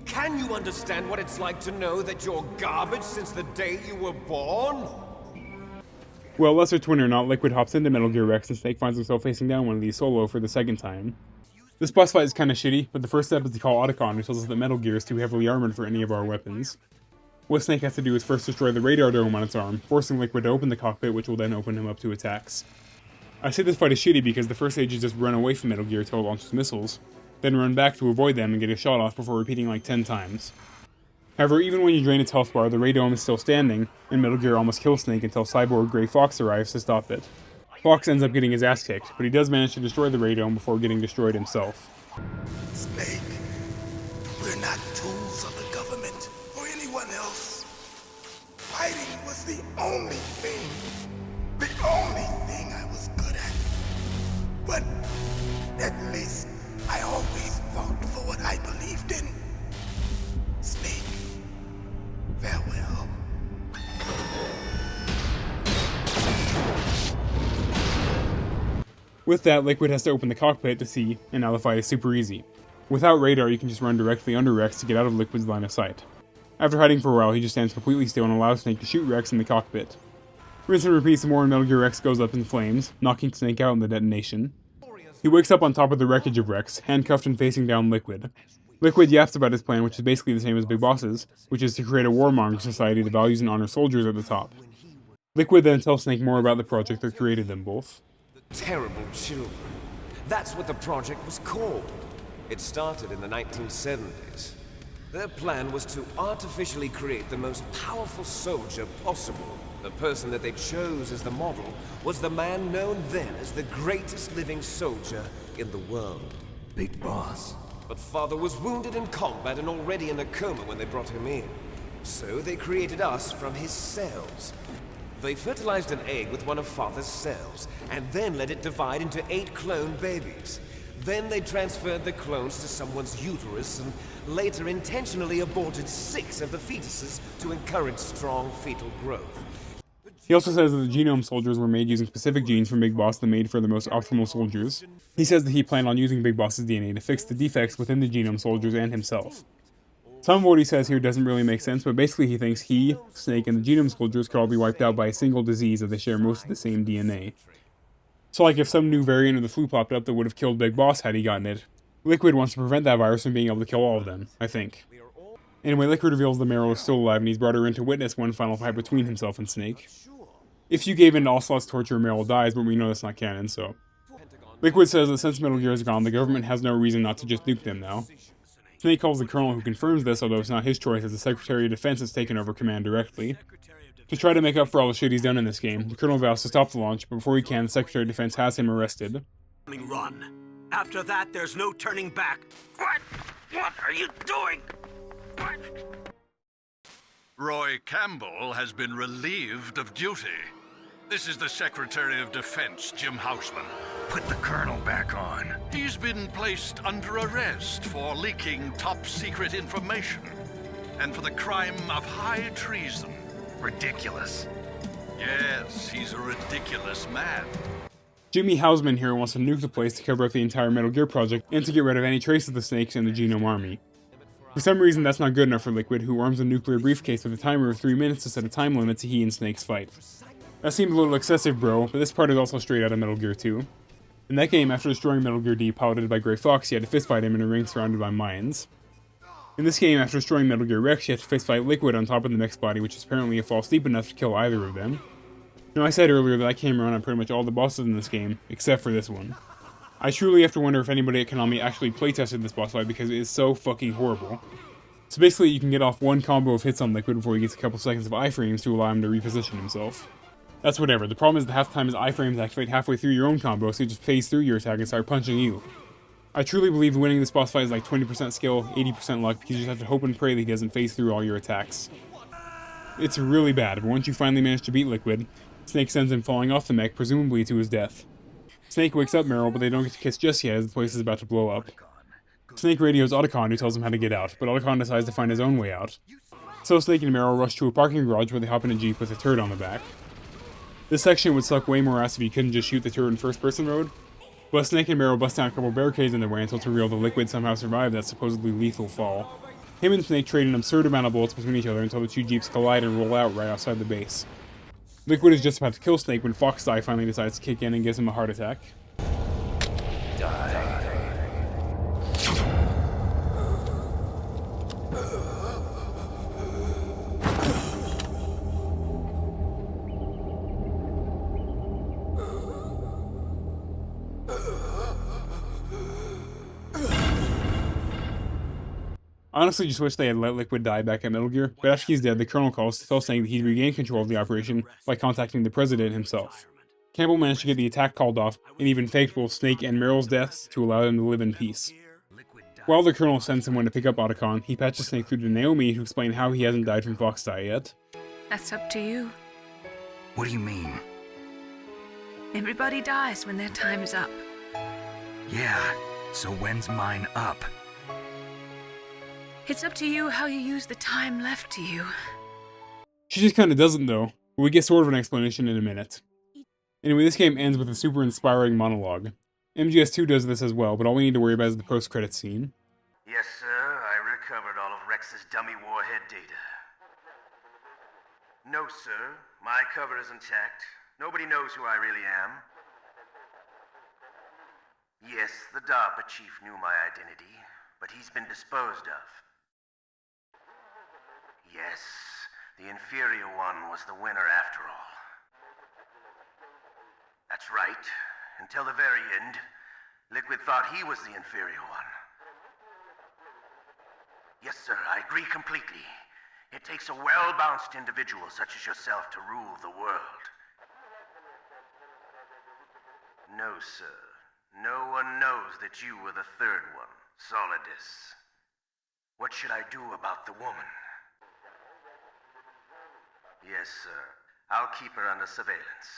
Can you understand what it's like to know that you're garbage since the day you were born? Well, lesser twin or not, Liquid hops into Metal Gear Rex and Snake finds himself facing down one of these solo for the second time. This boss fight is kinda shitty, but the first step is to call Otacon, who tells us that Metal Gear is too heavily armored for any of our weapons. What Snake has to do is first destroy the radar dome on its arm, forcing Liquid to open the cockpit, which will then open him up to attacks. I say this fight is shitty because the first stage is just run away from Metal Gear till it launches missiles, then run back to avoid them and get a shot off before repeating like 10 times. However, even when you drain its health bar, the radome is still standing, and Metal Gear almost kills Snake until Cyborg Grey Fox arrives to stop it. Fox ends up getting his ass kicked, but he does manage to destroy the radome before getting destroyed himself. Snake, we're not tools of the government or anyone else. Fighting was the only thing I was good at. But at least I always fought for what I believed in. Snake, farewell. With that, Liquid has to open the cockpit to see, and now the fight is super easy. Without radar, you can just run directly under Rex to get out of Liquid's line of sight. After hiding for a while, he just stands completely still and allows Snake to shoot Rex in the cockpit. Rinse and repeat some more and Metal Gear Rex goes up in flames, knocking Snake out in the detonation. He wakes up on top of the wreckage of Rex, handcuffed and facing down Liquid. Liquid yaps about his plan, which is basically the same as Big Boss's, which is to create a warmonger society that values and honors soldiers at the top. Liquid then tells Snake more about the project that created them both. Terrible children. That's what the project was called. It started in the 1970s. Their plan was to artificially create the most powerful soldier possible. The person that they chose as the model was the man known then as the greatest living soldier in the world. Big Boss. But Father was wounded in combat and already in a coma when they brought him in. So they created us from his cells. They fertilized an egg with one of Father's cells, and then let it divide into 8 clone babies. Then they transferred the clones to someone's uterus, and later intentionally aborted 6 of the fetuses to encourage strong fetal growth. He also says that the genome soldiers were made using specific genes from Big Boss that made for the most optimal soldiers. He says that he planned on using Big Boss's DNA to fix the defects within the genome soldiers and himself. Some of what he says here doesn't really make sense, but basically he thinks he, Snake, and the genome soldiers could all be wiped out by a single disease as they share most of the same DNA. So like if some new variant of the flu popped up that would have killed Big Boss had he gotten it, Liquid wants to prevent that virus from being able to kill all of them, I think. Anyway, Liquid reveals that Meryl is still alive and he's brought her in to witness one final fight between himself and Snake. If you gave in to Ocelot's torture, Meryl dies, but we know that's not canon, so. Liquid says that since Metal Gear is gone, the government has no reason not to just nuke them now. Snake calls the Colonel, who confirms this, although it's not his choice as the Secretary of Defense has taken over command directly. To try to make up for all the shit he's done in this game, the Colonel vows to stop the launch, but before he can, the Secretary of Defense has him arrested. Run. After that, there's no turning back. What? What are you doing? What? Roy Campbell has been relieved of duty. This is the Secretary of Defense, Jim Houseman. Put the Colonel back on. He's been placed under arrest for leaking top-secret information and for the crime of high treason. Ridiculous. Yes, he's a ridiculous man. Jimmy Houseman here wants to nuke the place to cover up the entire Metal Gear project and to get rid of any trace of the Snakes and the Genome Army. For some reason, that's not good enough for Liquid, who arms a nuclear briefcase with a timer of 3 minutes to set a time limit to he and Snake's fight. That seemed a little excessive, bro, but this part is also straight out of Metal Gear 2. In that game, after destroying Metal Gear D piloted by Grey Fox, you had to fistfight him in a ring surrounded by mines. In this game, after destroying Metal Gear Rex, you had to fistfight Liquid on top of the mech's body, which is apparently a false leap enough to kill either of them. Now, I said earlier that I came around on pretty much all the bosses in this game, except for this one. I truly have to wonder if anybody at Konami actually playtested this boss fight because it is so fucking horrible. So basically, you can get off one combo of hits on Liquid before he gets a couple seconds of iframes to allow him to reposition himself. That's whatever. The problem is the half the time his iframes activate halfway through your own combo, so he just phase through your attack and start punching you. I truly believe winning this boss fight is like 20% skill, 80% luck, because you just have to hope and pray that he doesn't phase through all your attacks. It's really bad, but once you finally manage to beat Liquid, Snake sends him falling off the mech, presumably to his death. Snake wakes up Meryl, but they don't get to kiss just yet as the place is about to blow up. Snake radios Otacon, who tells him how to get out, but Otacon decides to find his own way out. So Snake and Meryl rush to a parking garage where they hop in a Jeep with a turret on the back. This section would suck way more ass if you couldn't just shoot the turret in first-person mode, but Snake and Meryl bust down a couple barricades in their way until it's revealed the Liquid somehow survived that supposedly lethal fall. Him and Snake trade an absurd amount of bullets between each other until the two Jeeps collide and roll out right outside the base. Liquid is just about to kill Snake when Foxeye finally decides to kick in and gives him a heart attack. I honestly just wish they had let Liquid die back at Metal Gear, but after he's dead, the Colonel calls to tell Snake that he's regained control of the operation by contacting the President himself. Campbell managed to get the attack called off, and even faked both Snake and Meryl's deaths to allow them to live in peace. While the Colonel sends someone to pick up Otacon, he patches Snake through to Naomi to explain how he hasn't died from Foxeye yet. That's up to you. What do you mean? Everybody dies when their time's up. Yeah, so when's mine up? It's up to you how you use the time left to you. She just kinda doesn't though, but we get sort of an explanation in a minute. Anyway, this game ends with a super inspiring monologue. MGS2 does this as well, but all we need to worry about is the post-credits scene. Yes, sir. I recovered all of Rex's dummy warhead data. No, sir. My cover is intact. Nobody knows who I really am. Yes, the DARPA chief knew my identity, but he's been disposed of. Yes, the inferior one was the winner after all. That's right. Until the very end, Liquid thought he was the inferior one. Yes, sir, I agree completely. It takes a well-balanced individual such as yourself to rule the world. No, sir. No one knows that you were the third one, Solidus. What should I do about the woman? Yes, sir. I'll keep her under surveillance.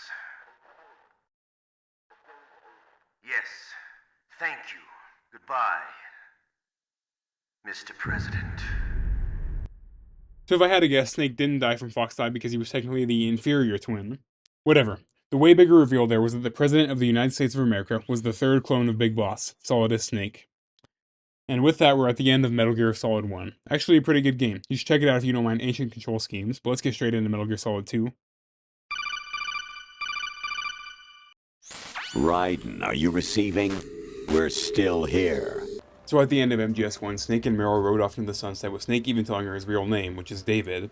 Yes. Thank you. Goodbye, Mr. President. So if I had to guess, Snake didn't die from Foxeye because he was technically the inferior twin. Whatever. The way bigger reveal there was that the President of the United States of America was the third clone of Big Boss, Solidus Snake. And with that, we're at the end of Metal Gear Solid 1. Actually a pretty good game. You should check it out if you don't mind ancient control schemes, but let's get straight into Metal Gear Solid 2. Raiden, are you receiving? We're still here. So at the end of MGS1, Snake and Meryl rode off into the sunset with Snake even telling her his real name, which is David.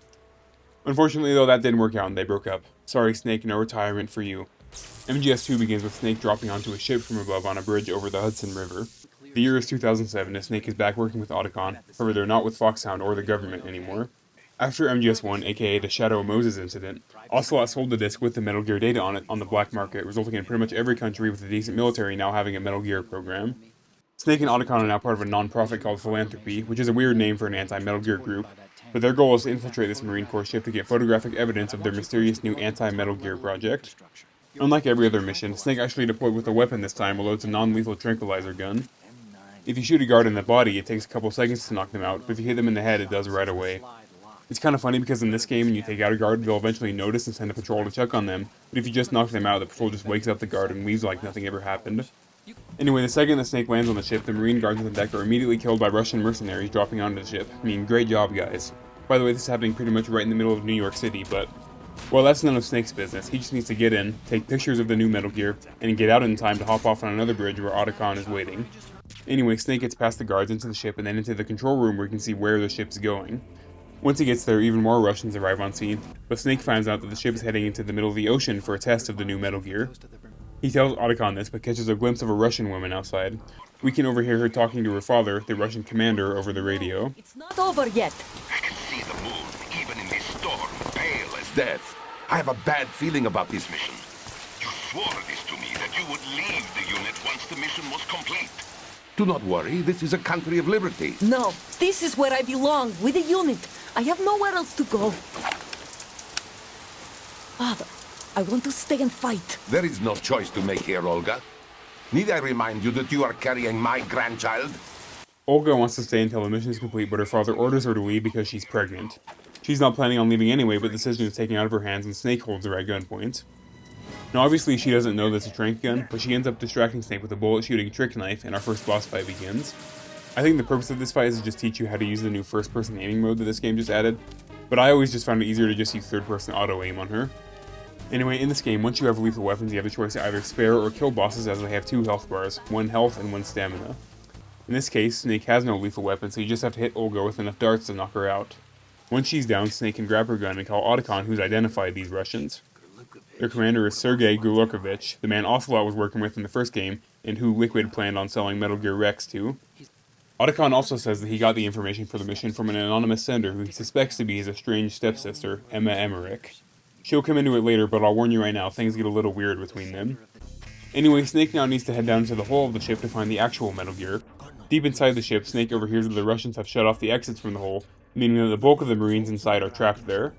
Unfortunately though, that didn't work out and they broke up. Sorry Snake, no retirement for you. MGS2 begins with Snake dropping onto a ship from above on a bridge over the Hudson River. The year is 2007 and Snake is back working with Otacon, however they're not with Foxhound or the government anymore. After MGS1, aka the Shadow of Moses incident, Ocelot sold the disc with the Metal Gear data on it on the black market, resulting in pretty much every country with a decent military now having a Metal Gear program. Snake and Otacon are now part of a non-profit called Philanthropy, which is a weird name for an anti-Metal Gear group, but their goal is to infiltrate this Marine Corps ship to get photographic evidence of their mysterious new anti-Metal Gear project. Unlike every other mission, Snake actually deployed with a weapon this time, although it's a non-lethal tranquilizer gun. If you shoot a guard in the body, it takes a couple seconds to knock them out, but if you hit them in the head, it does right away. It's kind of funny because in this game, when you take out a guard, they'll eventually notice and send a patrol to check on them, but if you just knock them out, the patrol just wakes up the guard and leaves like nothing ever happened. Anyway, the second the Snake lands on the ship, the Marine guards on the deck are immediately killed by Russian mercenaries dropping onto the ship. I mean, great job, guys. By the way, this is happening pretty much right in the middle of New York City, but... well, that's none of Snake's business. He just needs to get in, take pictures of the new Metal Gear, and get out in time to hop off on another bridge where Otacon is waiting. Anyway, Snake gets past the guards into the ship and then into the control room where you can see where the ship's going. Once he gets there, even more Russians arrive on scene, but Snake finds out that the ship is heading into the middle of the ocean for a test of the new Metal Gear. He tells Otacon this, but catches a glimpse of a Russian woman outside. We can overhear her talking to her father, the Russian commander, over the radio. It's not over yet. I can see the moon, even in this storm, pale as death. I have a bad feeling about this mission. You swore this to me, that you would leave the unit once the mission was complete. Do not worry, this is a country of liberty. No, this is where I belong, with the unit. I have nowhere else to go. Father, I want to stay and fight. There is no choice to make here, Olga. Need I remind you that you are carrying my grandchild? Olga wants to stay until the mission is complete, but her father orders her to leave because she's pregnant. She's not planning on leaving anyway, but the decision is taken out of her hands and Snake holds her at gunpoint. Now obviously she doesn't know that's a trank gun, but she ends up distracting Snake with a bullet-shooting trick knife, and our first boss fight begins. I think the purpose of this fight is to just teach you how to use the new first-person aiming mode that this game just added, but I always just found it easier to just use third-person auto-aim on her. Anyway, in this game, once you have lethal weapons, you have the choice to either spare or kill bosses as they have 2 health bars, 1 health and 1 stamina. In this case, Snake has no lethal weapon, so you just have to hit Olga with enough darts to knock her out. Once she's down, Snake can grab her gun and call Otacon, who's identified these Russians. Their commander is Sergei Gurlukovich, the man Ocelot was working with in the first game, and who Liquid planned on selling Metal Gear Rex to. Otacon also says that he got the information for the mission from an anonymous sender who he suspects to be his estranged stepsister, Emma Emmerich. She'll come into it later, but I'll warn you right now, things get a little weird between them. Anyway, Snake now needs to head down to the hull of the ship to find the actual Metal Gear. Deep inside the ship, Snake overhears that the Russians have shut off the exits from the hull, meaning that the bulk of the Marines inside are trapped there.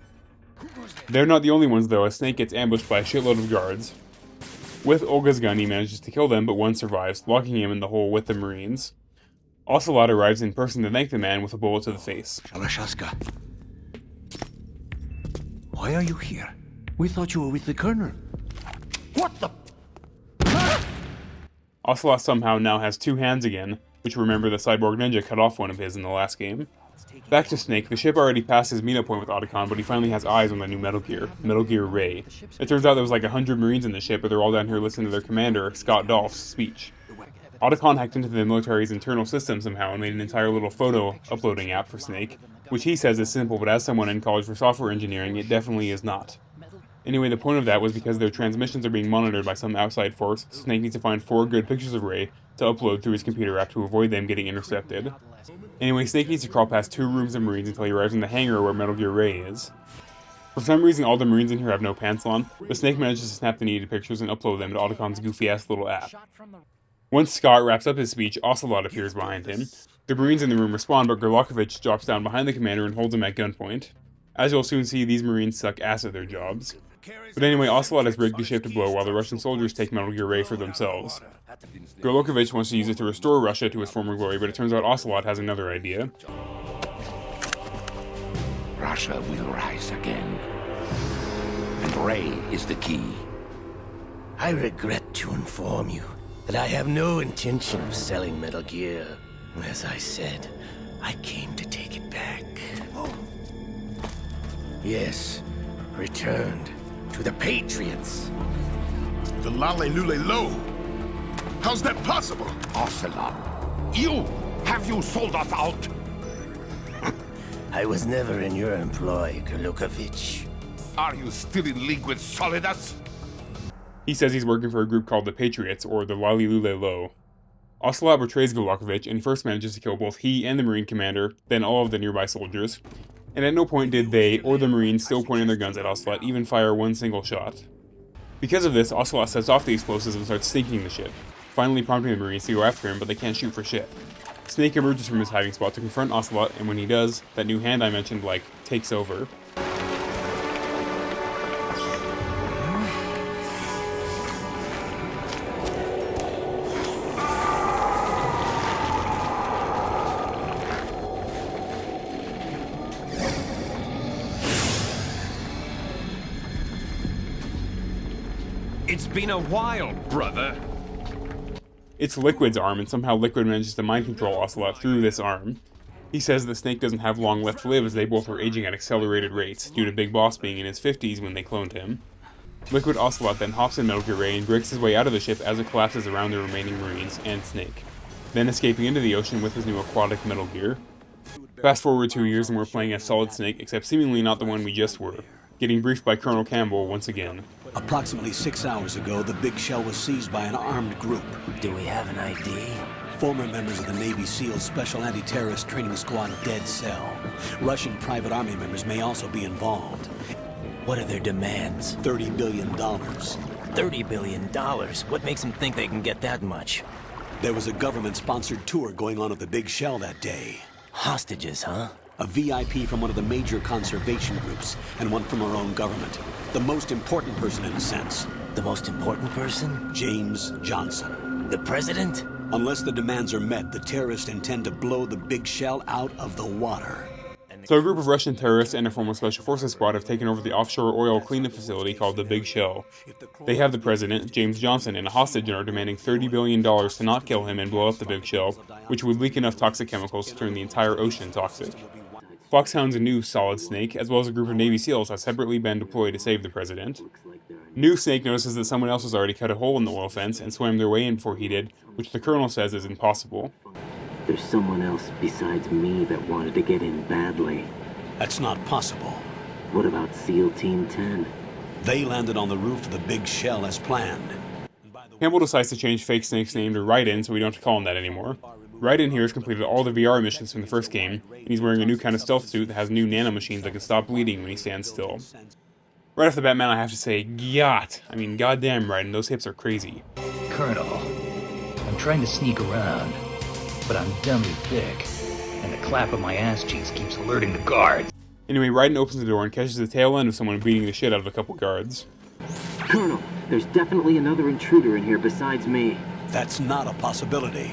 They're not the only ones though, as Snake gets ambushed by a shitload of guards. With Olga's gun, he manages to kill them, but one survives, locking him in the hole with the Marines. Ocelot arrives in person to thank the man with a bullet to the face. Alashaska, why are you here? We thought you were with the Colonel. What the? Ocelot somehow now has 2 hands again, which remember the Cyborg Ninja cut off one of his in the last game. Back to Snake, the ship already passed his meetup point with Otacon, but he finally has eyes on the new Metal Gear Ray. It turns out there was like 100 Marines in the ship, but they're all down here listening to their commander, Scott Dolph's speech. Otacon hacked into the military's internal system somehow and made an entire little photo uploading app for Snake, which he says is simple, but as someone in college for software engineering, it definitely is not. Anyway, the point of that was because their transmissions are being monitored by some outside force, Snake needs to find 4 good pictures of Ray to upload through his computer app to avoid them getting intercepted. Anyway, Snake needs to crawl past 2 rooms of Marines until he arrives in the hangar where Metal Gear Ray is. For some reason, all the Marines in here have no pants on, but Snake manages to snap the needed pictures and upload them to Otacon's goofy-ass little app. Once Scott wraps up his speech, Ocelot appears behind him. The Marines in the room respond, but Gurlukovich drops down behind the commander and holds him at gunpoint. As you'll soon see, these Marines suck ass at their jobs. But anyway, Ocelot has rigged the ship to blow while the Russian soldiers take Metal Gear Ray for themselves. Gurlukovich wants to use it to restore Russia to its former glory, but it turns out Ocelot has another idea. Russia will rise again. And Ray is the key. I regret to inform you that I have no intention of selling Metal Gear. As I said, I came to take it back. Yes, returned to the Patriots. The Lale Lule Lo? How's that possible? Ocelot, have you sold us out? I was never in your employ, Gurlukovich. Are you still in league with Solidus? He says he's working for a group called the Patriots, or the Lale Lule Lo. Ocelot betrays Gurlukovich and first manages to kill both he and the Marine commander, then all of the nearby soldiers. And at no point did they, or the Marines still pointing their guns at Ocelot, even fire one single shot. Because of this, Ocelot sets off the explosives and starts sinking the ship, finally prompting the Marines to go after him, but they can't shoot for shit. Snake emerges from his hiding spot to confront Ocelot, and when he does, that new hand I mentioned, takes over. It's been a while, brother. It's Liquid's arm, and somehow Liquid manages to mind control Ocelot through this arm. He says that Snake doesn't have long left to live as they both were aging at accelerated rates, due to Big Boss being in his 50s when they cloned him. Liquid Ocelot then hops in Metal Gear Ray and breaks his way out of the ship as it collapses around the remaining Marines and Snake, then escaping into the ocean with his new aquatic Metal Gear. Fast forward 2 years and we're playing as Solid Snake, except seemingly not the one we just were, getting briefed by Colonel Campbell once again. Approximately 6 hours ago, the Big Shell was seized by an armed group. Do we have an ID? Former members of the Navy SEALs Special Anti-Terrorist Training Squad Dead Cell. Russian private army members may also be involved. What are their demands? $30 billion. $30 billion? What makes them think they can get that much? There was a government-sponsored tour going on at the Big Shell that day. Hostages, huh? A VIP from one of the major conservation groups, and one from our own government. The most important person in a sense. The most important person? James Johnson. The president? Unless the demands are met, the terrorists intend to blow the Big Shell out of the water. So a group of Russian terrorists and a former Special Forces squad have taken over the offshore oil cleanup facility called the Big Shell. They have the president, James Johnson, and a hostage and are demanding $30 billion to not kill him and blow up the Big Shell, which would leak enough toxic chemicals to turn the entire ocean toxic. Foxhound's new Solid Snake, as well as a group of Navy SEALs, have separately been deployed to save the president. New Snake notices that someone else has already cut a hole in the oil fence and swam their way in before he did, which the colonel says is impossible. There's someone else besides me that wanted to get in badly. That's not possible. What about SEAL Team 10? They landed on the roof of the Big Shell as planned. Campbell decides to change Fake Snake's name to Raiden so we don't have to call him that anymore. Raiden here has completed all the VR missions from the first game, and he's wearing a new kind of stealth suit that has new nanomachines that can stop bleeding when he stands still. Right off the bat, man, I have to say, goddamn Raiden, those hips are crazy. Colonel, I'm trying to sneak around, but I'm dummy thick, and the clap of my ass cheeks keeps alerting the guards. Anyway, Raiden opens the door and catches the tail end of someone beating the shit out of a couple guards. Colonel, there's definitely another intruder in here besides me. That's not a possibility.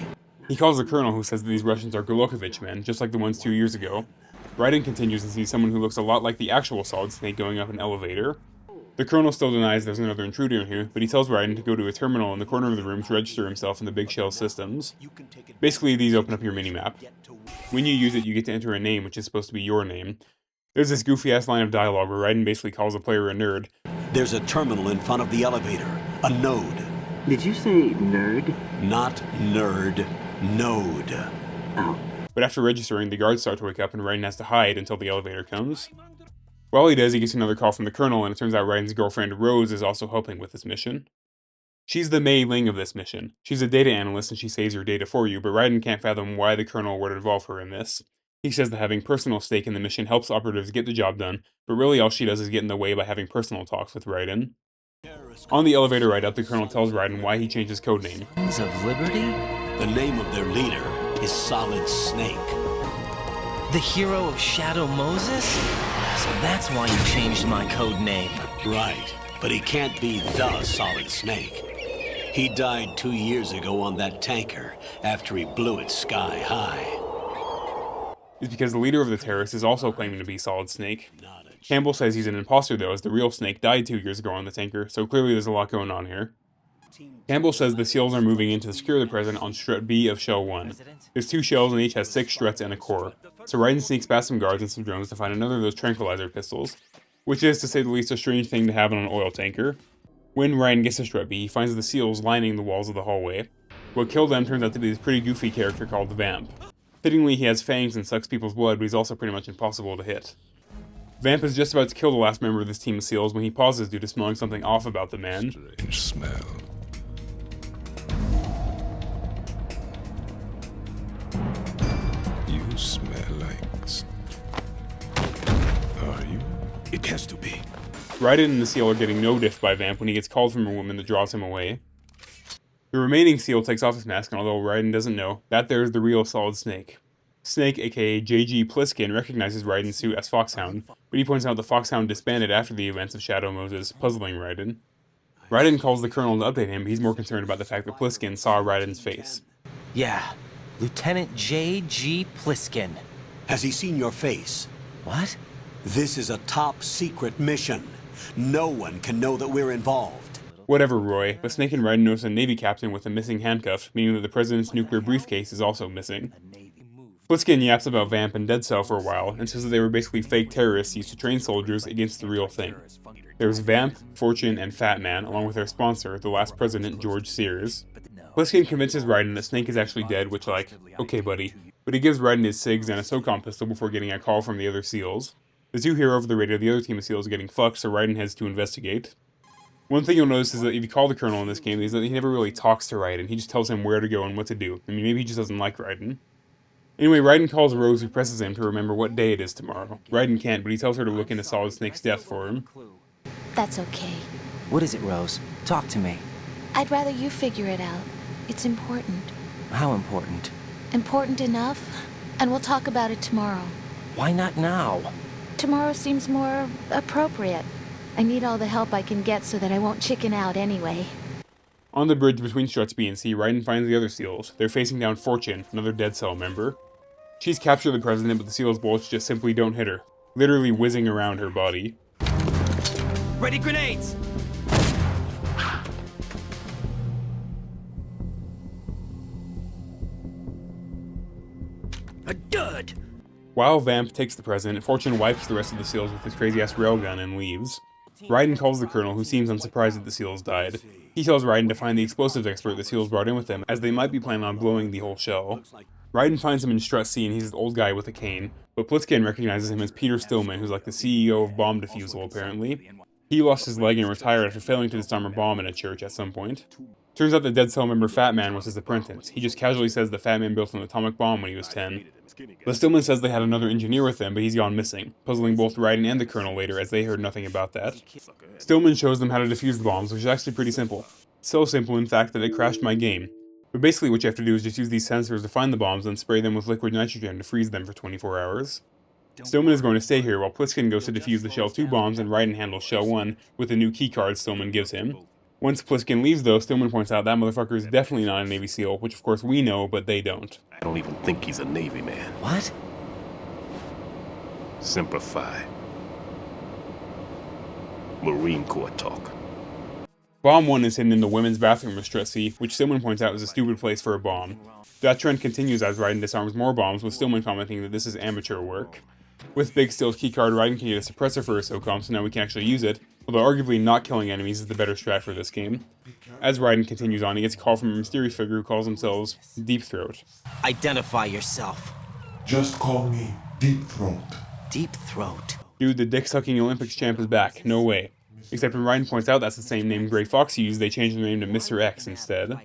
He calls the colonel, who says that these Russians are Golokovich men, just like the ones 2 years ago. Raiden continues and sees someone who looks a lot like the actual Solid Snake going up an elevator. The colonel still denies there's another intruder in here, but he tells Raiden to go to a terminal in the corner of the room to register himself in the Big Shell systems. Basically, these open up your minimap. When you use it, you get to enter a name, which is supposed to be your name. There's this goofy-ass line of dialogue where Raiden basically calls a player a nerd. There's a terminal in front of the elevator. A node. Did you say nerd? Not nerd. Node. Oh. But after registering, the guards start to wake up and Raiden has to hide until the elevator comes. While he does, he gets another call from the colonel, and it turns out Raiden's girlfriend Rose is also helping with this mission. She's the Mei Ling of this mission. She's a data analyst and she saves your data for you, but Raiden can't fathom why the colonel would involve her in this. He says that having personal stake in the mission helps operatives get the job done, but really all she does is get in the way by having personal talks with Raiden. On the elevator ride up, the colonel tells Raiden why he changed his codename. Sons of Liberty? The name of their leader is Solid Snake. The hero of Shadow Moses? So that's why you changed my code name. Right, but he can't be the Solid Snake. He died 2 years ago on that tanker after he blew it sky high. It's because the leader of the terrorists is also claiming to be Solid Snake. Campbell says he's an imposter though, as the real Snake died 2 years ago on the tanker, so clearly there's a lot going on here. Campbell says the SEALs are moving in to secure the president on strut B of Shell 1. There's 2 shells and each has 6 struts and a core, so Raiden sneaks past some guards and some drones to find another of those tranquilizer pistols, which is, to say the least, a strange thing to have on an oil tanker. When Raiden gets to strut B, he finds the SEALs lining the walls of the hallway. What killed them turns out to be this pretty goofy character called Vamp. Fittingly, he has fangs and sucks people's blood, but he's also pretty much impossible to hit. Vamp is just about to kill the last member of this team of SEALs when he pauses due to smelling something off about the man. Strange smell. You smell like... Are you? It has to be. Raiden and the SEAL are getting no diff by Vamp when he gets called from a woman that draws him away. The remaining SEAL takes off his mask, and although Raiden doesn't know, that there's the real Solid Snake. Snake, aka J.G. Pliskin, recognizes Raiden's suit as Foxhound, but he points out the Foxhound disbanded after the events of Shadow Moses, puzzling Raiden. Raiden calls the colonel to update him, but he's more concerned about the fact that Pliskin saw Raiden's face. Yeah, Lieutenant J.G. Pliskin. Has he seen your face? What? This is a top secret mission. No one can know that we're involved. Whatever, Roy, but Snake and Raiden notice a Navy captain with a missing handcuff, meaning that the president's nuclear briefcase is also missing. Pliskin yaps about Vamp and Dead Cell for a while, and says that they were basically fake terrorists used to train soldiers against the real thing. There was Vamp, Fortune, and Fat Man, along with their sponsor, the last president, George Sears. Pliskin convinces Raiden that Snake is actually dead, which, like, okay buddy, but he gives Raiden his SIGs and a SOCOM pistol before getting a call from the other SEALs. The two hear over the radio the other team of SEALs are getting fucked, so Raiden heads to investigate. One thing you'll notice is that if you call the Colonel in this game, is that he never really talks to Raiden, he just tells him where to go and what to do. I mean, maybe he just doesn't like Raiden. Anyway, Raiden calls Rose, who presses him to remember what day it is tomorrow. Raiden can't, but he tells her to look into Solid Snake's death for him. That's okay. What is it, Rose? Talk to me. I'd rather you figure it out. It's important. How important? Important enough, and we'll talk about it tomorrow. Why not now? Tomorrow seems more appropriate. I need all the help I can get so that I won't chicken out anyway. On the bridge between Struts B and C, Raiden finds the other SEALs. They're facing down Fortune, another Dead Cell member. She's captured the President, but the SEALs' bullets just simply don't hit her, literally whizzing around her body. Ready grenades! A dud! While Vamp takes the President, Fortune wipes the rest of the SEALs with his crazy-ass railgun and leaves. Raiden calls the Colonel, who seems unsurprised that the SEALs died. He tells Raiden to find the explosives expert the SEALs brought in with them, as they might be planning on blowing the whole shell. Raiden finds him in Strut C, and he's an old guy with a cane, but Plissken recognizes him as Peter Stillman, who's like the CEO of Bomb Defusal, apparently. He lost his leg and retired after failing to disarm a bomb in a church at some point. Turns out the Dead Cell member Fat Man was his apprentice. He just casually says the Fat Man built an atomic bomb when he was 10. But Stillman says they had another engineer with them, but he's gone missing, puzzling both Raiden and the Colonel later as they heard nothing about that. Stillman shows them how to defuse the bombs, which is actually pretty simple. So simple, in fact, that it crashed my game. But basically what you have to do is just use these sensors to find the bombs and spray them with liquid nitrogen to freeze them for 24 hours. Stillman is going to stay here while Plissken goes to defuse the Shell 2 bombs and Raiden handles Shell 1 with the new keycard Stillman gives him. Once Plissken leaves though, Stillman points out that motherfucker is definitely not a Navy SEAL, which of course we know, but they don't. I don't even think he's a Navy man. What? Simplify. Marine Corps talk. Bomb 1 is hidden in the women's bathroom of Strut C, which Stillman points out is a stupid place for a bomb. That trend continues as Raiden disarms more bombs, with Stillman commenting that this is amateur work. With Big Steel's keycard, Raiden can get a suppressor for his SOCOM, so now we can actually use it, although arguably not killing enemies is the better strat for this game. As Raiden continues on, he gets a call from a mysterious figure who calls themselves Deep Throat. Identify yourself. Just call me Deep Throat. Deep Throat. Dude, the dick-sucking Olympics champ is back. No way. Except when Raiden points out that's the same name Gray Fox used, they changed the name to Mr. X instead.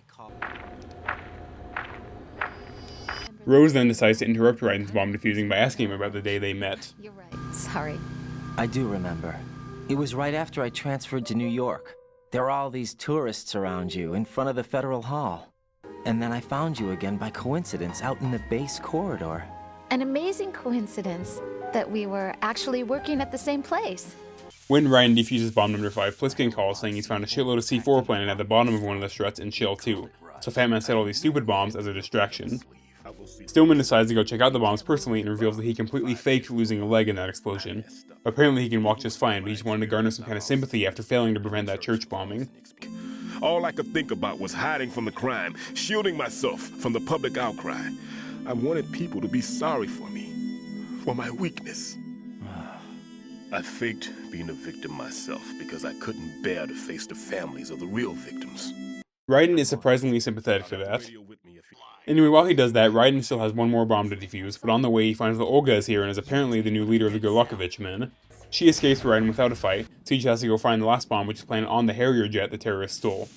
Rose then decides to interrupt Raiden's bomb defusing by asking him about the day they met. You're right. Sorry. I do remember. It was right after I transferred to New York. There were all these tourists around you in front of the Federal Hall. And then I found you again by coincidence out in the base corridor. An amazing coincidence that we were actually working at the same place. When Raiden defuses bomb number 5, Plissken calls saying he's found a shitload of C4 planted at the bottom of one of the struts in Shell 2, so Fat Man set all these stupid bombs as a distraction. Stillman decides to go check out the bombs personally and reveals that he completely faked losing a leg in that explosion. Apparently he can walk just fine, but he just wanted to garner some kind of sympathy after failing to prevent that church bombing. All I could think about was hiding from the crime, shielding myself from the public outcry. I wanted people to be sorry for me, for my weakness. I faked being a victim myself because I couldn't bear to face the families of the real victims. Raiden is surprisingly sympathetic to that. Anyway, while he does that, Raiden still has one more bomb to defuse, but on the way he finds that Olga is here and is apparently the new leader of the Golokovich men. She escapes Raiden without a fight, so he just has to go find the last bomb, which is planted on the Harrier jet the terrorists stole.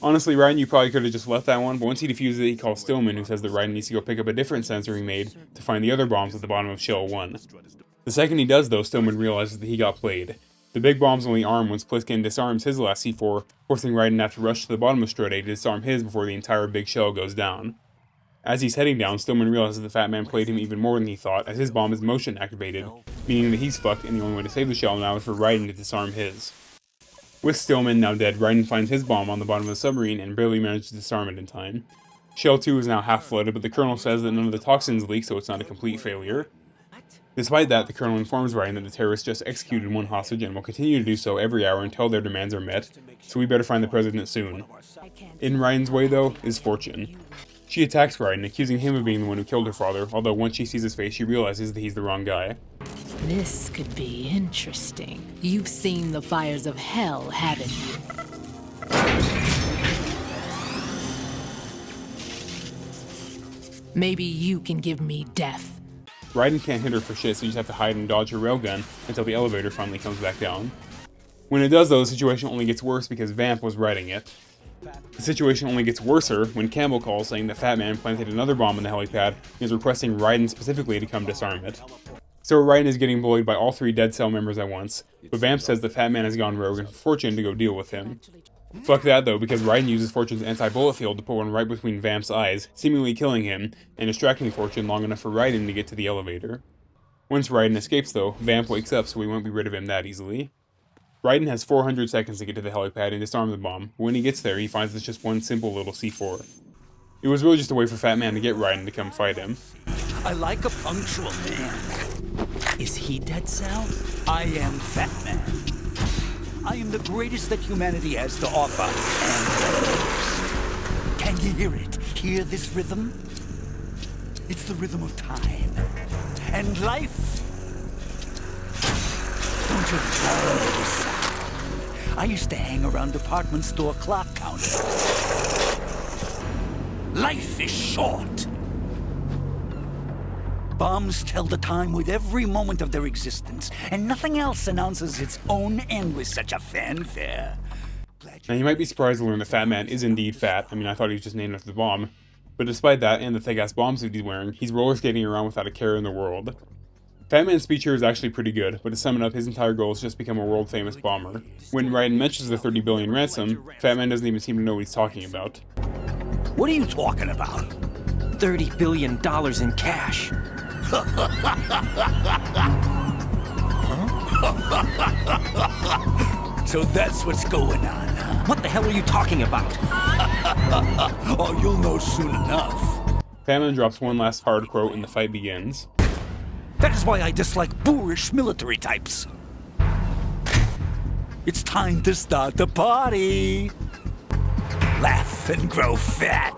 Honestly, Raiden, you probably could have just left that one, but once he defuses it, he calls Stillman, who says that Raiden needs to go pick up a different sensor he made to find the other bombs at the bottom of Shell 1. The second he does, though, Stillman realizes that he got played. The big bombs only arm once Plissken disarms his last C4, forcing Raiden to have to rush to the bottom of Strut A to disarm his before the entire big shell goes down. As he's heading down, Stillman realizes the Fat Man played him even more than he thought, as his bomb is motion activated, meaning that he's fucked and the only way to save the shell now is for Raiden to disarm his. With Stillman now dead, Raiden finds his bomb on the bottom of the submarine and barely manages to disarm it in time. Shell 2 is now half flooded, but the Colonel says that none of the toxins leak, so it's not a complete failure. Despite that, the Colonel informs Raiden that the terrorists just executed one hostage and will continue to do so every hour until their demands are met, so we better find the President soon. In Raiden's way, though, is Fortune. She attacks Raiden, accusing him of being the one who killed her father, although once she sees his face, she realizes that he's the wrong guy. This could be interesting. You've seen the fires of hell, haven't you? Maybe you can give me death. Raiden can't hit her for shit, so you just have to hide and dodge her railgun until the elevator finally comes back down. When it does though, the situation only gets worse because Vamp was riding it. The situation only gets worser when Campbell calls saying that Fat Man planted another bomb in the helipad and is requesting Raiden specifically to come disarm it. So Raiden is getting bullied by all 3 Dead Cell members at once, but Vamp says that Fat Man has gone rogue and for Fortune to go deal with him. Fuck that though, because Raiden uses Fortune's anti-bullet field to put one right between Vamp's eyes, seemingly killing him, and distracting Fortune long enough for Raiden to get to the elevator. Once Raiden escapes though, Vamp wakes up so we won't be rid of him that easily. Raiden has 400 seconds to get to the helipad and disarm the bomb, but when he gets there he finds it's just one simple little C4. It was really just a way for Fat Man to get Raiden to come fight him. I like a punctual man. Is he Dead Cell? I am Fat Man. I am the greatest that humanity has to offer, and the most. Can you hear it? Hear this rhythm? It's the rhythm of time and life. Don't you love this sound? I used to hang around department store clock counters. Life is short. Bombs tell the time with every moment of their existence, and nothing else announces its own end with such a fanfare. Now you might be surprised to learn that Fat Man is indeed fat. I mean, I thought he was just named after the bomb. But despite that, and the thick-ass bomb suit he's wearing, he's roller skating around without a care in the world. Fat Man's speech here is actually pretty good, but to sum it up, his entire goal is just become a world-famous bomber. When Raiden mentions the 30 billion ransom, Fat Man doesn't even seem to know what he's talking about. What are you talking about? $30 billion in cash. So that's what's going on, huh? What the hell are you talking about? Oh, you'll know soon enough. Fat Man drops one last hard quote and the fight begins. That is why I dislike boorish military types. It's time to start the party. Laugh and grow fat.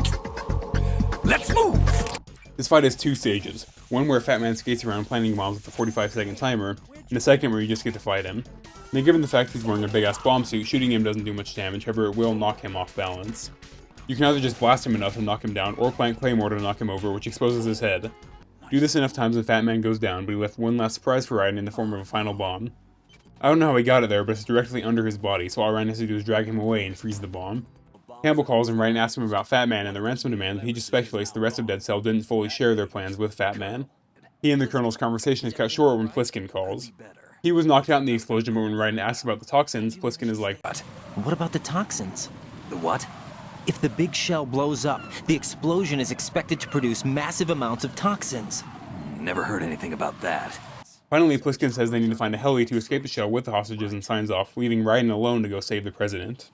Let's move! This fight has 2 stages. One where Fat Man skates around planting bombs with a 45-second timer, and the second where you just get to fight him. Now given the fact he's wearing a big-ass bomb suit, shooting him doesn't do much damage, however it will knock him off balance. You can either just blast him enough to knock him down, or plant Claymore to knock him over, which exposes his head. Do this enough times and Fat Man goes down, but he left one last surprise for Raiden in the form of a final bomb. I don't know how he got it there, but it's directly under his body, so all Raiden has to do is drag him away and freeze the bomb. Campbell calls and Raiden asks him about Fat Man and the ransom demand, but he just speculates the rest of Dead Cell didn't fully share their plans with Fat Man. He and the Colonel's conversation is cut short when Pliskin calls. He was knocked out in the explosion, but when Raiden asks about the toxins, Pliskin is like, What about the toxins? The what? If the big shell blows up, the explosion is expected to produce massive amounts of toxins. Never heard anything about that. Finally, Pliskin says they need to find a heli to escape the shell with the hostages and signs off, leaving Raiden alone to go save the president.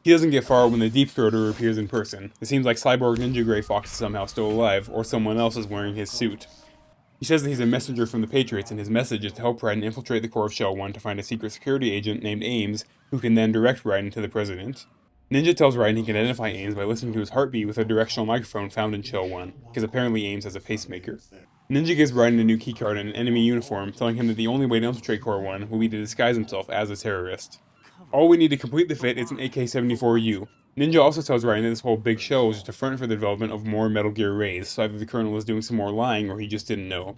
He doesn't get far when the Deep Throater appears in person. It seems like Cyborg Ninja Grey Fox is somehow still alive, or someone else is wearing his suit. He says that he's a messenger from the Patriots, and his message is to help Raiden infiltrate the core of Shell 1 to find a secret security agent named Ames, who can then direct Raiden to the president. Ninja tells Raiden he can identify Ames by listening to his heartbeat with a directional microphone found in Shell 1, because apparently Ames has a pacemaker. Ninja gives Raiden a new keycard and an enemy uniform, telling him that the only way to infiltrate Core 1 will be to disguise himself as a terrorist. All we need to complete the fit is an AK-74U. Ninja also tells Raiden that this whole big show is just a front for the development of more Metal Gear raids, so either the Colonel is doing some more lying or he just didn't know.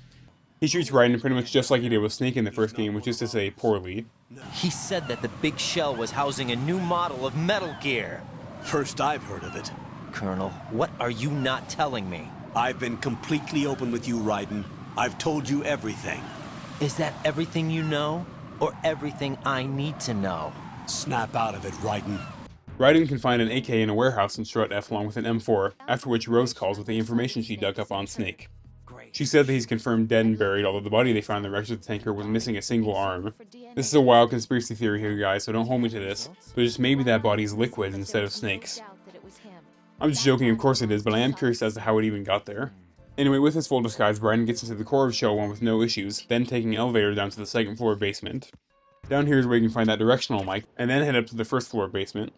He treats Raiden pretty much just like he did with Snake in the first game, which is to say, poorly. He said that the big shell was housing a new model of Metal Gear. First I've heard of it. Colonel, what are you not telling me? I've been completely open with you, Raiden. I've told you everything. Is that everything you know? Or everything I need to know? Snap out of it, Raiden. Raiden can find an AK in a warehouse in Strut F along with an M4, after which Rose calls with the information she dug up on Snake. She said that he's confirmed dead and buried, although the body they found in the wreckage of the tanker was missing a single arm. This is a wild conspiracy theory here, guys, so don't hold me to this, but just maybe that body's liquid instead of Snake's. I'm just joking, of course it is, but I am curious as to how it even got there. Anyway, with his full disguise, Raiden gets into the core of Shell 1 with no issues, then taking an elevator down to the second floor basement. Down here is where you can find that directional mic, and then head up to the first floor basement.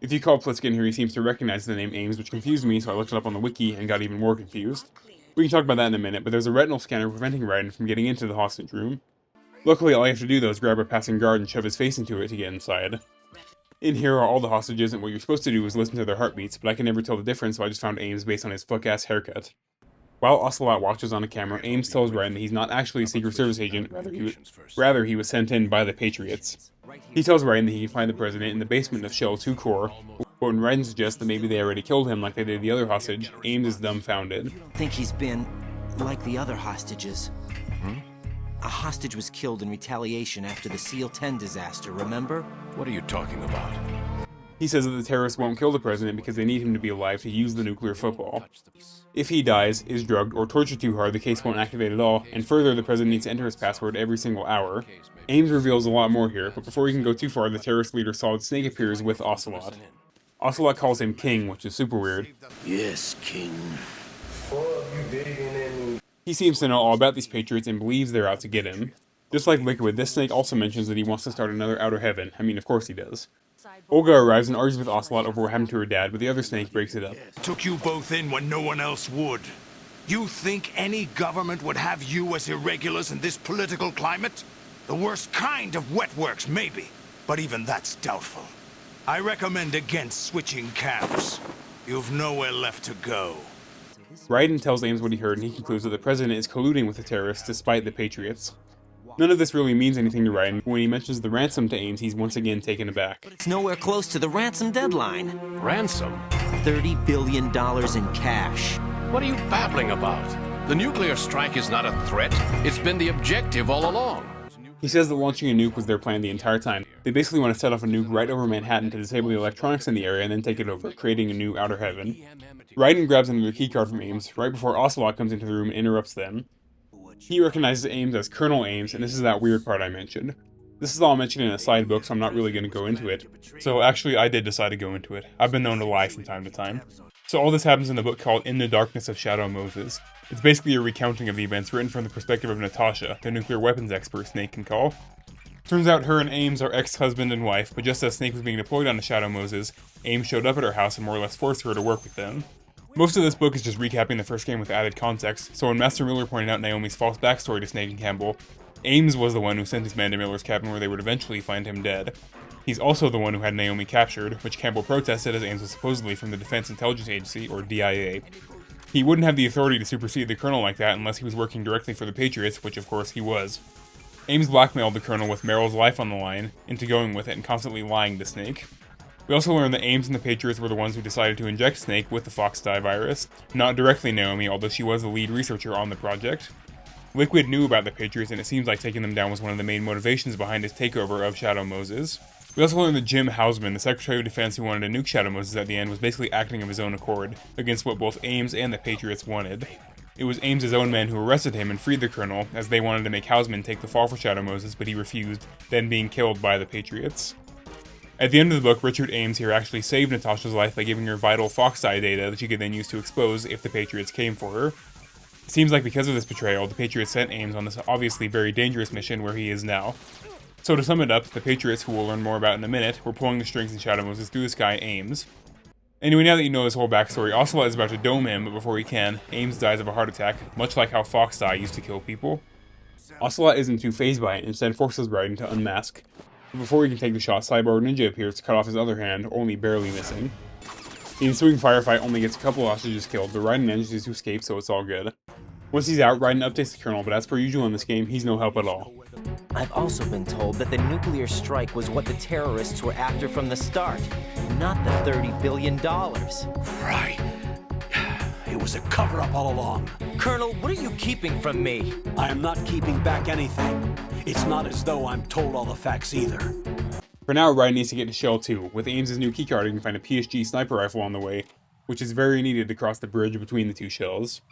If you call Pliskin here, he seems to recognize the name Ames, which confused me, so I looked it up on the wiki and got even more confused. We can talk about that in a minute, but there's a retinal scanner preventing Raiden from getting into the hostage room. Luckily, all you have to do though is grab a passing guard and shove his face into it to get inside. In here are all the hostages, and what you're supposed to do is listen to their heartbeats, but I can never tell the difference, so I just found Ames based on his fuck-ass haircut. While Ocelot watches on a camera, Ames tells Raiden that he's not actually a Secret Service agent, rather he was sent in by the Patriots. He tells Raiden that he can find the president in the basement of Shell 2 Core, but when Raiden suggests that maybe they already killed him like they did the other hostage, Ames is dumbfounded. I think he's been like the other hostages. A hostage was killed in retaliation after the SEAL 10 disaster, remember? What are you talking about? He says that the terrorists won't kill the president because they need him to be alive to use the nuclear football. If he dies, is drugged, or tortured too hard, the case won't activate at all, and further, the president needs to enter his password every single hour. Ames reveals a lot more here, but before he can go too far, the terrorist leader Solid Snake appears with Ocelot. Ocelot calls him King, which is super weird. Yes, King. He seems to know all about these Patriots and believes they're out to get him. Just like Liquid, this Snake also mentions that he wants to start another Outer Heaven. I mean, of course he does. Olga arrives and argues with Ocelot over what happened to her dad, but the other Snake breaks it up. Took you both in when no one else would. You think any government would have you as irregulars in this political climate? The worst kind of wet works, maybe, but even that's doubtful. I recommend against switching camps. You've nowhere left to go. Raiden tells Ames what he heard, and he concludes that the president is colluding with the terrorists despite the Patriots. None of this really means anything to Raiden, but when he mentions the ransom to Ames, he's once again taken aback. It's nowhere close to the ransom deadline. Ransom? $30 billion in cash. What are you babbling about? The nuclear strike is not a threat. It's been the objective all along. He says that launching a nuke was their plan the entire time. They basically want to set off a nuke right over Manhattan to disable the electronics in the area and then take it over, creating a new Outer Heaven. Raiden grabs another keycard from Ames, right before Ocelot comes into the room and interrupts them. He recognizes Ames as Colonel Ames, and this is that weird part I mentioned. This is all mentioned in a side book, so I'm not really going to go into it. So actually, I did decide to go into it. I've been known to lie from time to time. So all this happens in the book called In the Darkness of Shadow Moses. It's basically a recounting of the events written from the perspective of Natasha, the nuclear weapons expert Snake can call. Turns out her and Ames are ex-husband and wife, but just as Snake was being deployed on the Shadow Moses, Ames showed up at her house and more or less forced her to work with them. Most of this book is just recapping the first game with added context, so when Master Miller pointed out Naomi's false backstory to Snake and Campbell, Ames was the one who sent his man to Miller's cabin where they would eventually find him dead. He's also the one who had Naomi captured, which Campbell protested as Ames was supposedly from the Defense Intelligence Agency, or DIA. He wouldn't have the authority to supersede the Colonel like that unless he was working directly for the Patriots, which of course he was. Ames blackmailed the Colonel with Meryl's life on the line into going with it and constantly lying to Snake. We also learned that Ames and the Patriots were the ones who decided to inject Snake with the Fox dye virus, not directly Naomi, although she was the lead researcher on the project. Liquid knew about the Patriots, and it seems like taking them down was one of the main motivations behind his takeover of Shadow Moses. We also learned that Jim Hausman, the Secretary of Defense who wanted to nuke Shadow Moses at the end, was basically acting of his own accord, against what both Ames and the Patriots wanted. It was Ames' own men who arrested him and freed the Colonel, as they wanted to make Hausman take the fall for Shadow Moses, but he refused, then being killed by the Patriots. At the end of the book, Richard Ames here actually saved Natasha's life by giving her vital Fox eye data that she could then use to expose if the Patriots came for her. It seems like because of this betrayal, the Patriots sent Ames on this obviously very dangerous mission where he is now. So to sum it up, the Patriots, who we'll learn more about in a minute, were pulling the strings in Shadow Moses through this guy, Ames. Anyway, now that you know his whole backstory, Ocelot is about to dome him, but before he can, Ames dies of a heart attack, much like how Fox eye used to kill people. Ocelot isn't too fazed by it, and instead forces Raiden to unmask. But before he can take the shot, Cyborg Ninja appears to cut off his other hand, only barely missing. The ensuing firefight only gets a couple hostages killed, but Raiden manages to escape, so it's all good. Once he's out, Raiden updates the Colonel, but as per usual in this game, he's no help at all. I've also been told that the nuclear strike was what the terrorists were after from the start, not the $30 billion. Right. It was a cover-up all along. Colonel, what are you keeping from me? I am not keeping back anything. It's not as though I'm told all the facts either. For now, Raiden needs to get to Shell 2. With Ames' new keycard, he can find a PSG sniper rifle on the way, which is very needed to cross the bridge between the two shells.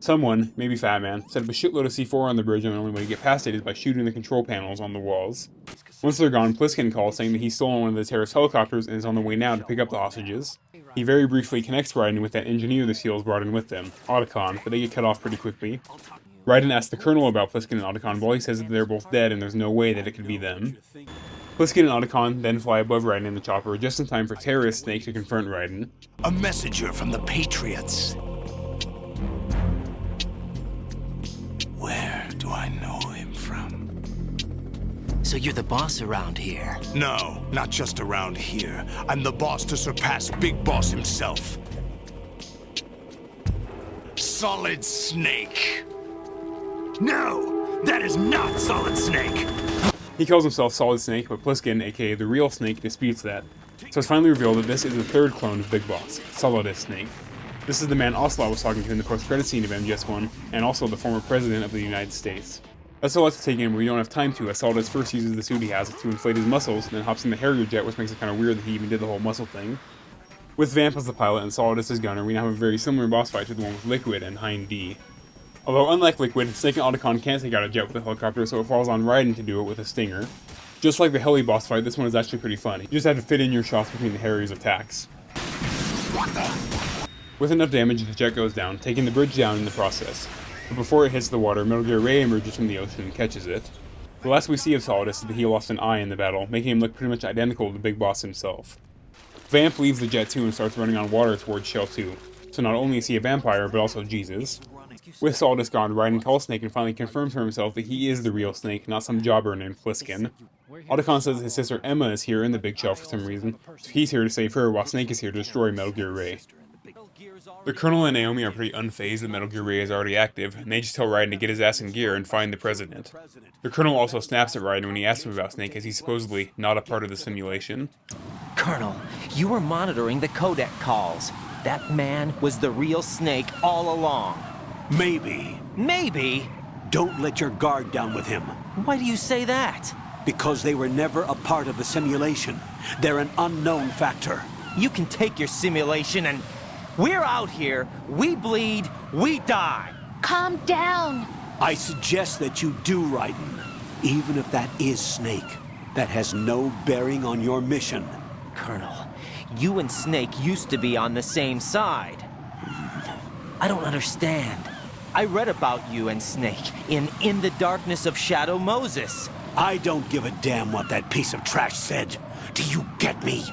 Someone, maybe Fat Man, set up a shitload of C4 on the bridge, and the only way to get past it is by shooting the control panels on the walls. Once they're gone, Pliskin calls saying that he's stolen one of the terrorist helicopters and is on the way now to pick up the hostages. He very briefly connects Raiden with that engineer the SEALs brought in with them, Otacon, but they get cut off pretty quickly. Raiden asks the Colonel about Pliskin and Otacon, while he says that they're both dead and there's no way that it could be them. Pliskin and Otacon then fly above Raiden in the chopper, just in time for terrorist Snake to confront Raiden. A messenger from the Patriots. Where do I know him from? So you're the boss around here? No, not just around here. I'm the boss to surpass Big Boss himself. Solid Snake. No, that is not Solid Snake. He calls himself Solid Snake, but Pliskin, aka the real Snake, disputes that. So it's finally revealed that this is the third clone of Big Boss, Solidus Snake. This is the man Ocelot was talking to in the post-credit scene of MGS1, and also the former president of the United States. That's a lot to take in, but we don't have time to, as Solidus first uses the suit he has to inflate his muscles, and then hops in the Harrier jet, which makes it kind of weird that he even did the whole muscle thing. With Vamp as the pilot and Solidus as gunner, we now have a very similar boss fight to the one with Liquid and Hind D. Although unlike Liquid, Snake and Otacon can't take out a jet with a helicopter, so it falls on Raiden to do it with a Stinger. Just like the Heli boss fight, this one is actually pretty fun. You just have to fit in your shots between the Harrier's attacks. With enough damage, the jet goes down, taking the bridge down in the process. But before it hits the water, Metal Gear Ray emerges from the ocean and catches it. The last we see of Solidus is that he lost an eye in the battle, making him look pretty much identical to Big Boss himself. Vamp leaves the jet too and starts running on water towards Shell 2. So not only is he a vampire, but also Jesus. With Solidus gone, Raiden calls Snake and finally confirms for himself that he is the real Snake, not some jobber named Pliskin. Otacon says his sister Emma is here in the big shell for some reason, so he's here to save her while Snake is here to destroy Metal Gear Ray. The Colonel and Naomi are pretty unfazed that Metal Gear Ray is already active, and they just tell Raiden to get his ass in gear and find the President. The Colonel also snaps at Raiden when he asks him about Snake, as he's supposedly not a part of the simulation. Colonel, you were monitoring the codec calls. That man was the real Snake all along. Maybe. Maybe? Don't let your guard down with him. Why do you say that? Because they were never a part of the simulation. They're an unknown factor. You can take your simulation and... We're out here, we bleed, we die. Calm down. I suggest that you do, Raiden. Even if that is Snake. That has no bearing on your mission. Colonel, you and Snake used to be on the same side. I don't understand. I read about you and Snake in the Darkness of Shadow Moses. I don't give a damn what that piece of trash said. Do you get me?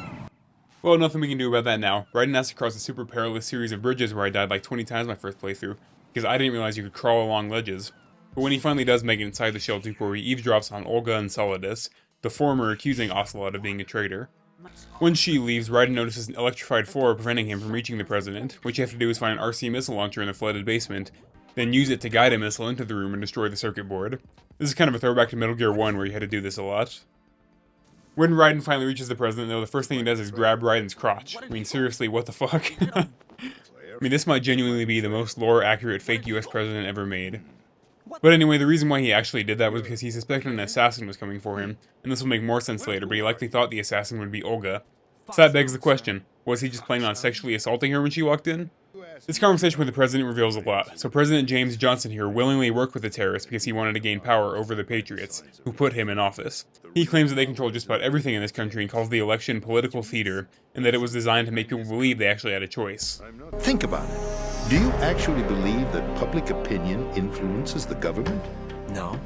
Well, nothing we can do about that now. Raiden has to cross a super perilous series of bridges where I died like 20 times my first playthrough, because I didn't realize you could crawl along ledges. But when he finally does make it inside the Shell 2 core, he eavesdrops on Olga and Solidus, the former accusing Ocelot of being a traitor. When she leaves, Raiden notices an electrified floor preventing him from reaching the President. What you have to do is find an RC missile launcher in the flooded basement, then use it to guide a missile into the room and destroy the circuit board. This is kind of a throwback to Metal Gear 1 where you had to do this a lot. When Raiden finally reaches the President, though, the first thing he does is grab Raiden's crotch. I mean, seriously, what the fuck? I mean, this might genuinely be the most lore-accurate fake US president ever made. But anyway, the reason why he actually did that was because he suspected an assassin was coming for him, and this will make more sense later, but he likely thought the assassin would be Olga. So that begs the question, was he just planning on sexually assaulting her when she walked in? This conversation with the President reveals a lot. So President James Johnson here willingly worked with the terrorists because he wanted to gain power over the Patriots, who put him in office. He claims that they control just about everything in this country and calls the election political theater, and that it was designed to make people believe they actually had a choice. Think about it. Do you actually believe that public opinion influences the government? No.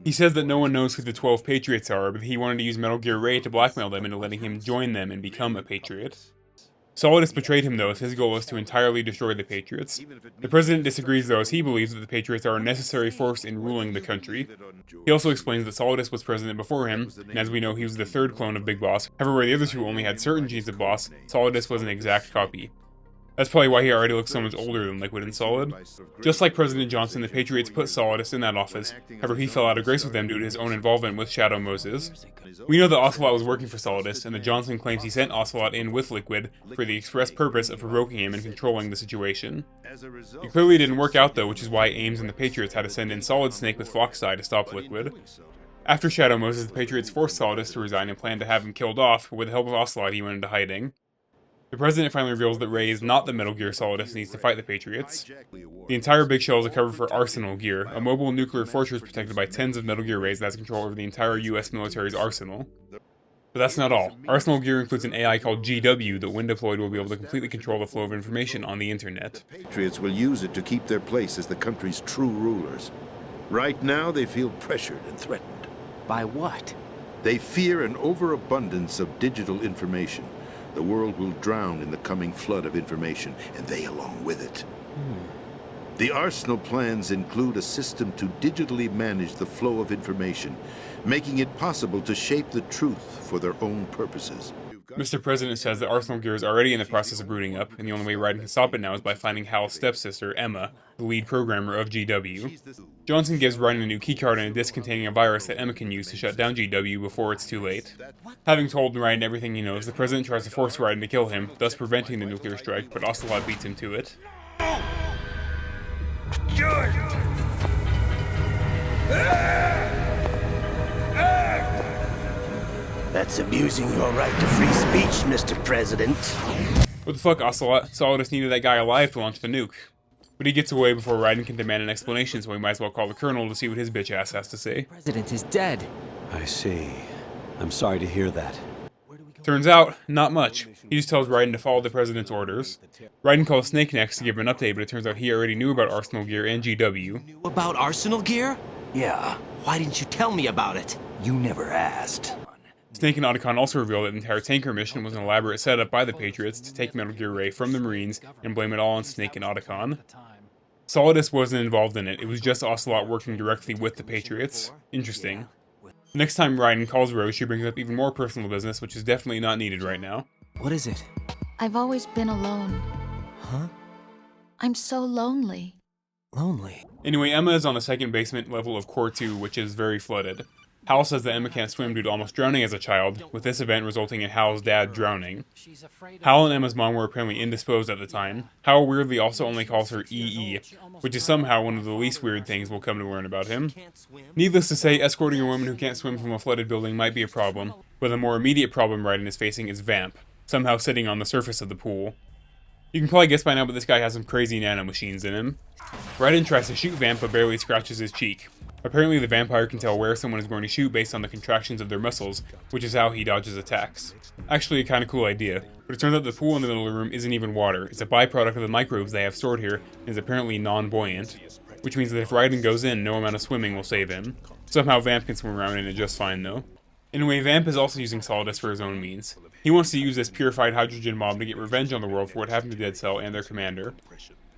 He says that no one knows who the 12 Patriots are, but he wanted to use Metal Gear Ray to blackmail them into letting him join them and become a Patriot. Solidus betrayed him though, as his goal was to entirely destroy the Patriots. The President disagrees though, as he believes that the Patriots are a necessary force in ruling the country. He also explains that Solidus was president before him, and as we know he was the third clone of Big Boss. However, where the other two only had certain genes of Boss, Solidus was an exact copy. That's probably why he already looks so much older than Liquid and Solid. Just like President Johnson, the Patriots put Solidus in that office, however he fell out of grace with them due to his own involvement with Shadow Moses. We know that Ocelot was working for Solidus, and that Johnson claims he sent Ocelot in with Liquid for the express purpose of provoking him and controlling the situation. It clearly didn't work out though, which is why Ames and the Patriots had to send in Solid Snake with Foxeye to stop Liquid. After Shadow Moses, the Patriots forced Solidus to resign and planned to have him killed off, but with the help of Ocelot he went into hiding. The President finally reveals that Ray is not the Metal Gear Solidus and needs to fight the Patriots. The entire Big Shell is a cover for Arsenal Gear, a mobile nuclear fortress protected by tens of Metal Gear Rays that has control over the entire US military's arsenal. But that's not all. Arsenal Gear includes an AI called GW that when deployed will be able to completely control the flow of information on the internet. Patriots will use it to keep their place as the country's true rulers. Right now they feel pressured and threatened. By what? They fear an overabundance of digital information. The world will drown in the coming flood of information, and they along with it. The Arsenal plans include a system to digitally manage the flow of information, making it possible to shape the truth for their own purposes. Mr. President says that Arsenal Gear is already in the process of booting up, and the only way Raiden can stop it now is by finding Hal's stepsister, Emma, the lead programmer of GW. Johnson gives Raiden a new keycard and a disk containing a virus that Emma can use to shut down GW before it's too late. Having told Raiden everything he knows, the President tries to force Raiden to kill him, thus preventing the nuclear strike, but Ocelot beats him to it. That's abusing your right to free speech, Mr. President. What the fuck, Ocelot? Solidus needed that guy alive to launch the nuke. But he gets away before Raiden can demand an explanation, so we might as well call the Colonel to see what his bitch ass has to say. The President is dead. I see. I'm sorry to hear that. Turns out, not much. He just tells Raiden to follow the President's orders. Raiden calls Snake next to give him an update, but it turns out he already knew about Arsenal Gear and GW. About Arsenal Gear? Yeah. Why didn't you tell me about it? You never asked. Snake and Otacon also reveal that the entire tanker mission was an elaborate setup by the Patriots to take Metal Gear Ray from the Marines and blame it all on Snake and Otacon. Solidus wasn't involved in it, it was just Ocelot working directly with the Patriots. Interesting. The next time Raiden calls Rose, she brings up even more personal business, which is definitely not needed right now. What is it? I've always been alone. Huh? I'm so lonely. Lonely? Anyway, Emma is on the second basement level of Core 2, which is very flooded. Hal says that Emma can't swim due to almost drowning as a child, with this event resulting in Hal's dad drowning. Hal and Emma's mom were apparently indisposed at the time. Hal weirdly also only calls her EE, which is somehow one of the least weird things we'll come to learn about him. Needless to say, escorting a woman who can't swim from a flooded building might be a problem, but the more immediate problem Raiden is facing is Vamp, somehow sitting on the surface of the pool. You can probably guess by now, but this guy has some crazy nanomachines in him. Raiden tries to shoot Vamp but barely scratches his cheek. Apparently the vampire can tell where someone is going to shoot based on the contractions of their muscles, which is how he dodges attacks. Actually a kinda cool idea, but it turns out the pool in the middle of the room isn't even water, it's a byproduct of the microbes they have stored here, and is apparently non-buoyant, which means that if Raiden goes in, no amount of swimming will save him. Somehow Vamp can swim around in it just fine though. Anyway, Vamp is also using Solidus for his own means. He wants to use this purified hydrogen bomb to get revenge on the world for what happened to Dead Cell and their commander.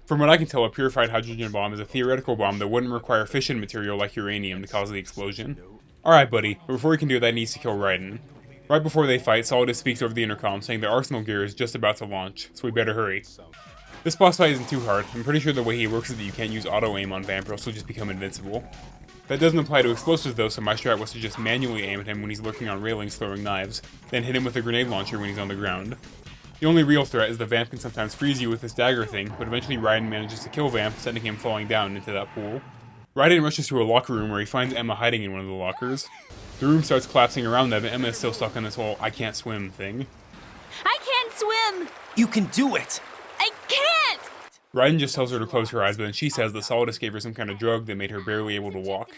From what I can tell, a purified hydrogen bomb is a theoretical bomb that wouldn't require fission material like uranium to cause the explosion. Alright buddy, but before he can do that he needs to kill Raiden. Right before they fight, Solidus speaks over the intercom saying that Arsenal Gear is just about to launch, so we better hurry. This boss fight isn't too hard. I'm pretty sure the way he works is that you can't use auto-aim on Vamp or else he'll just become invincible. That doesn't apply to explosives though, so my strat was to just manually aim at him when he's lurking on railings throwing knives, then hit him with a grenade launcher when he's on the ground. The only real threat is that Vamp can sometimes freeze you with this dagger thing, but eventually Raiden manages to kill Vamp, sending him falling down into that pool. Raiden rushes to a locker room where he finds Emma hiding in one of the lockers. The room starts collapsing around them, and Emma is still stuck on this whole I can't swim thing. I can't swim! You can do it! I can't! Raiden just tells her to close her eyes, but then she says that Solidus gave her some kind of drug that made her barely able to walk.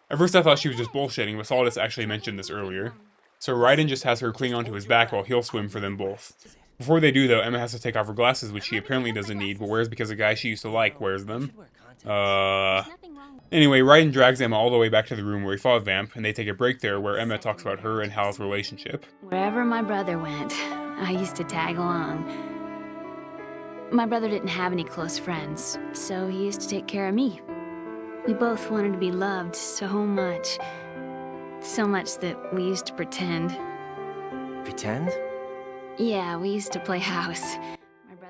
At first I thought she was just bullshitting, but Solidus actually mentioned this earlier. So Raiden just has her cling onto his back while he'll swim for them both. Before they do though, Emma has to take off her glasses, which she apparently doesn't need, but wears because a guy she used to like wears them. Anyway, Raiden drags Emma all the way back to the room where he fought Vamp, and they take a break there where Emma talks about her and Hal's relationship. Wherever my brother went, I used to tag along. My brother didn't have any close friends, so he used to take care of me. We both wanted to be loved so much. So much that we used to pretend. Pretend? Yeah, we used to play house.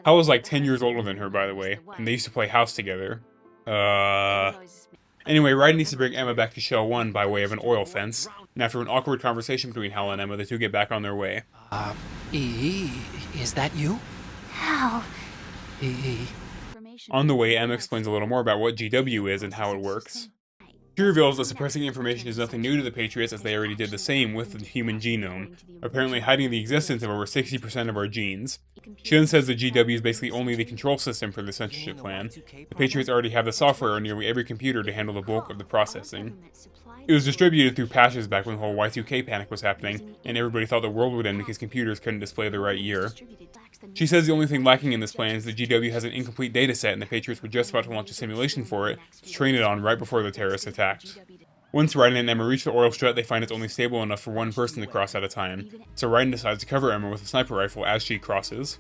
Hal was like 10 years older than her, by the way, and they used to play house together. Anyway, Raiden needs to bring Emma back to Shell 1 by way of an oil fence, and after an awkward conversation between Hal and Emma, the two get back on their way. Is that you? Hal. On the way, Emma explains a little more about what GW is and how it works. She reveals that suppressing information is nothing new to the Patriots as they already did the same with the human genome, apparently hiding the existence of over 60% of our genes. She then says the GW is basically only the control system for the censorship plan. The Patriots already have the software on nearly every computer to handle the bulk of the processing. It was distributed through patches back when the whole Y2K panic was happening, and everybody thought the world would end because computers couldn't display the right year. She says the only thing lacking in this plan is the GW has an incomplete dataset and the Patriots were just about to launch a simulation for it to train it on right before the terrorists attacked. Once Raiden and Emma reach the oil strut, they find it's only stable enough for one person to cross at a time, so Raiden decides to cover Emma with a sniper rifle as she crosses.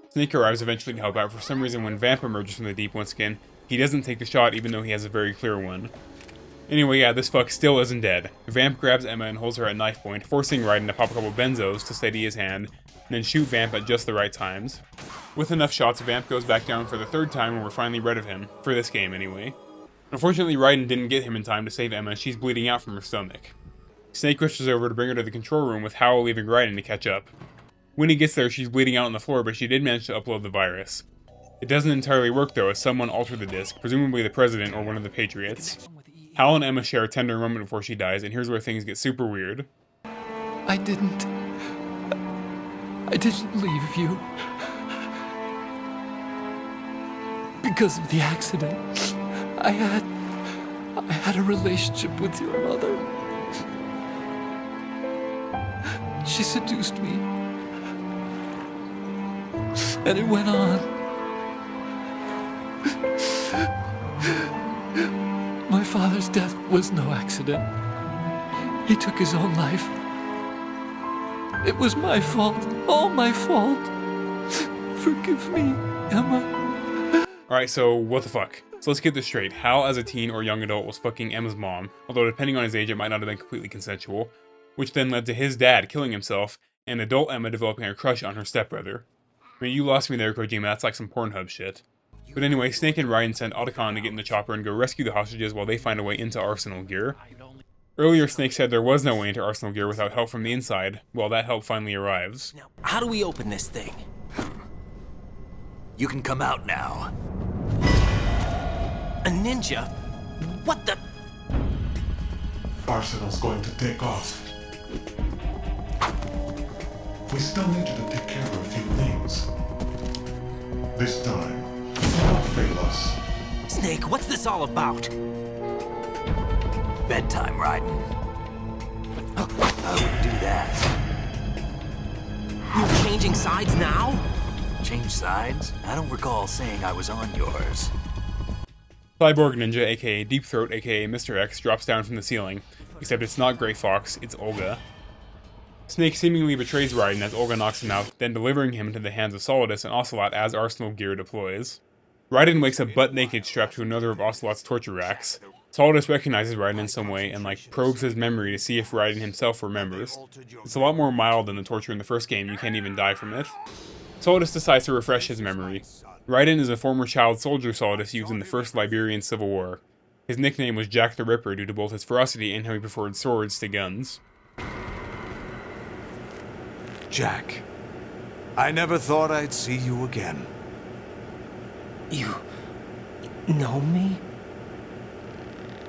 Snake arrives eventually to help out. For some reason when Vamp emerges from the deep once again, he doesn't take the shot even though he has a very clear one. Anyway, yeah, this fuck still isn't dead. Vamp grabs Emma and holds her at knife point, forcing Raiden to pop a couple benzos to steady his hand, and then shoot Vamp at just the right times. With enough shots, Vamp goes back down for the third time and we're finally rid of him, for this game anyway. Unfortunately, Raiden didn't get him in time to save Emma, she's bleeding out from her stomach. Snake rushes over to bring her to the control room with Howl leaving Raiden to catch up. When he gets there, she's bleeding out on the floor, but she did manage to upload the virus. It doesn't entirely work though, as someone altered the disk, presumably the President or one of the Patriots. Hal and Emma share a tender moment before she dies, and here's where things get super weird. I didn't leave you. Because of the accident. I had a relationship with your mother. She seduced me. And it went on. My father's death was no accident. He took his own life. It was my fault. All my fault. Forgive me, Emma. Alright, so what the fuck? So let's get this straight. Hal, as a teen or young adult, was fucking Emma's mom, although depending on his age it might not have been completely consensual, which then led to his dad killing himself, and adult Emma developing a crush on her stepbrother. I mean, you lost me there, Kojima, that's like some Pornhub shit. But anyway, Snake and Raiden send Otacon to get in the chopper and go rescue the hostages while they find a way into Arsenal Gear. Earlier, Snake said there was no way into Arsenal Gear without help from the inside. Well, that help finally arrives. Now, how do we open this thing? You can come out now. A ninja? What the? Arsenal's going to take off. We still need you to take care of a few things. This time, do not fail us. Snake, what's this all about? Bedtime, Raiden. I would do that. You're changing sides now? Change sides? I don't recall saying I was on yours. Cyborg Ninja, aka Deep Throat, aka Mr. X, drops down from the ceiling, except it's not Grey Fox, it's Olga. Snake seemingly betrays Raiden as Olga knocks him out, then delivering him into the hands of Solidus and Ocelot as Arsenal Gear deploys. Raiden wakes up butt naked strapped to another of Ocelot's torture racks. Solidus recognizes Raiden in some way and probes his memory to see if Raiden himself remembers. It's a lot more mild than the torture in the first game, you can't even die from it. Solidus decides to refresh his memory. Raiden is a former child soldier Solidus used in the First Liberian Civil War. His nickname was Jack the Ripper due to both his ferocity and how he preferred swords to guns. Jack, I never thought I'd see you again. You know me?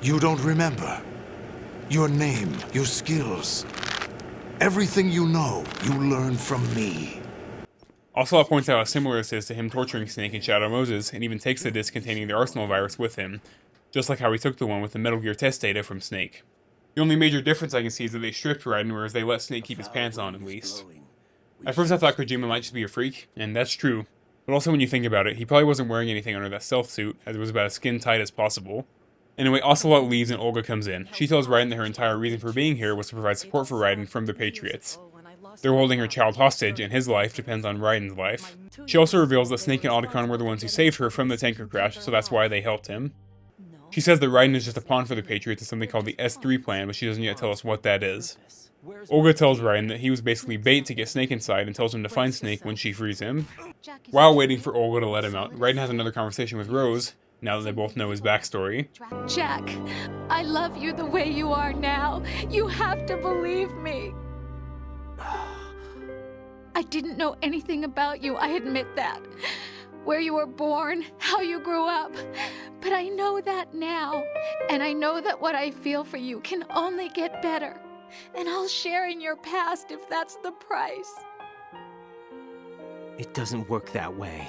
You don't remember. Your name, your skills. Everything you know, you learned from me. Ocelot points out how similar this is to him torturing Snake and Shadow Moses, and even takes the disc containing the Arsenal virus with him, just like how he took the one with the Metal Gear test data from Snake. The only major difference I can see is that they stripped Raiden, whereas they let Snake keep his pants on, at least. At first I thought Kojima might just be a freak, and that's true, but also when you think about it, he probably wasn't wearing anything under that stealth suit, as it was about as skin tight as possible. Anyway, Ocelot leaves and Olga comes in. She tells Raiden that her entire reason for being here was to provide support for Raiden from the Patriots. They're holding her child hostage, and his life depends on Raiden's life. She also reveals that Snake and Otacon were the ones who saved her from the tanker crash, so that's why they helped him. She says that Raiden is just a pawn for the Patriots in something called the S3 plan, but she doesn't yet tell us what that is. Olga tells Raiden that he was basically bait to get Snake inside and tells him to find Snake when she frees him. While waiting for Olga to let him out, Raiden has another conversation with Rose, now that they both know his backstory. Jack, I love you the way you are now. You have to believe me. I didn't know anything about you, I admit that. Where you were born, how you grew up. But I know that now. And I know that what I feel for you can only get better. And I'll share in your past if that's the price. It doesn't work that way.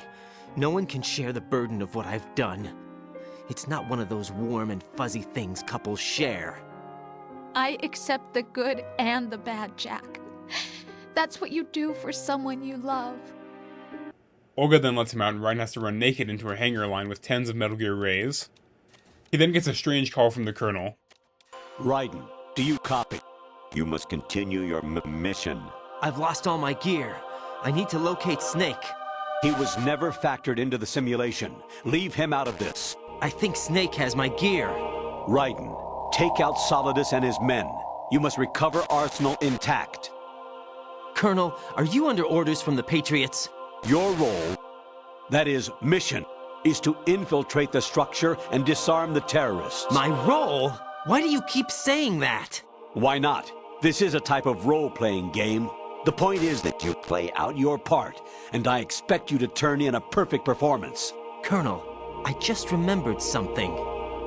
No one can share the burden of what I've done. It's not one of those warm and fuzzy things couples share. I accept the good and the bad, Jack. That's what you do for someone you love. Olga then lets him out and Raiden has to run naked into a hangar line with tens of Metal Gear rays. He then gets a strange call from the Colonel. Raiden, do you copy? You must continue your mission. I've lost all my gear. I need to locate Snake. He was never factored into the simulation. Leave him out of this. I think Snake has my gear. Raiden, Take out Solidus and his men. You must recover Arsenal intact. Colonel, are you under orders from the Patriots? Your role, that is, mission, is to infiltrate the structure and disarm the terrorists. My role? Why do you keep saying that? Why not? This is a type of role-playing game. The point is that you play out your part, and I expect you to turn in a perfect performance. Colonel, I just remembered something.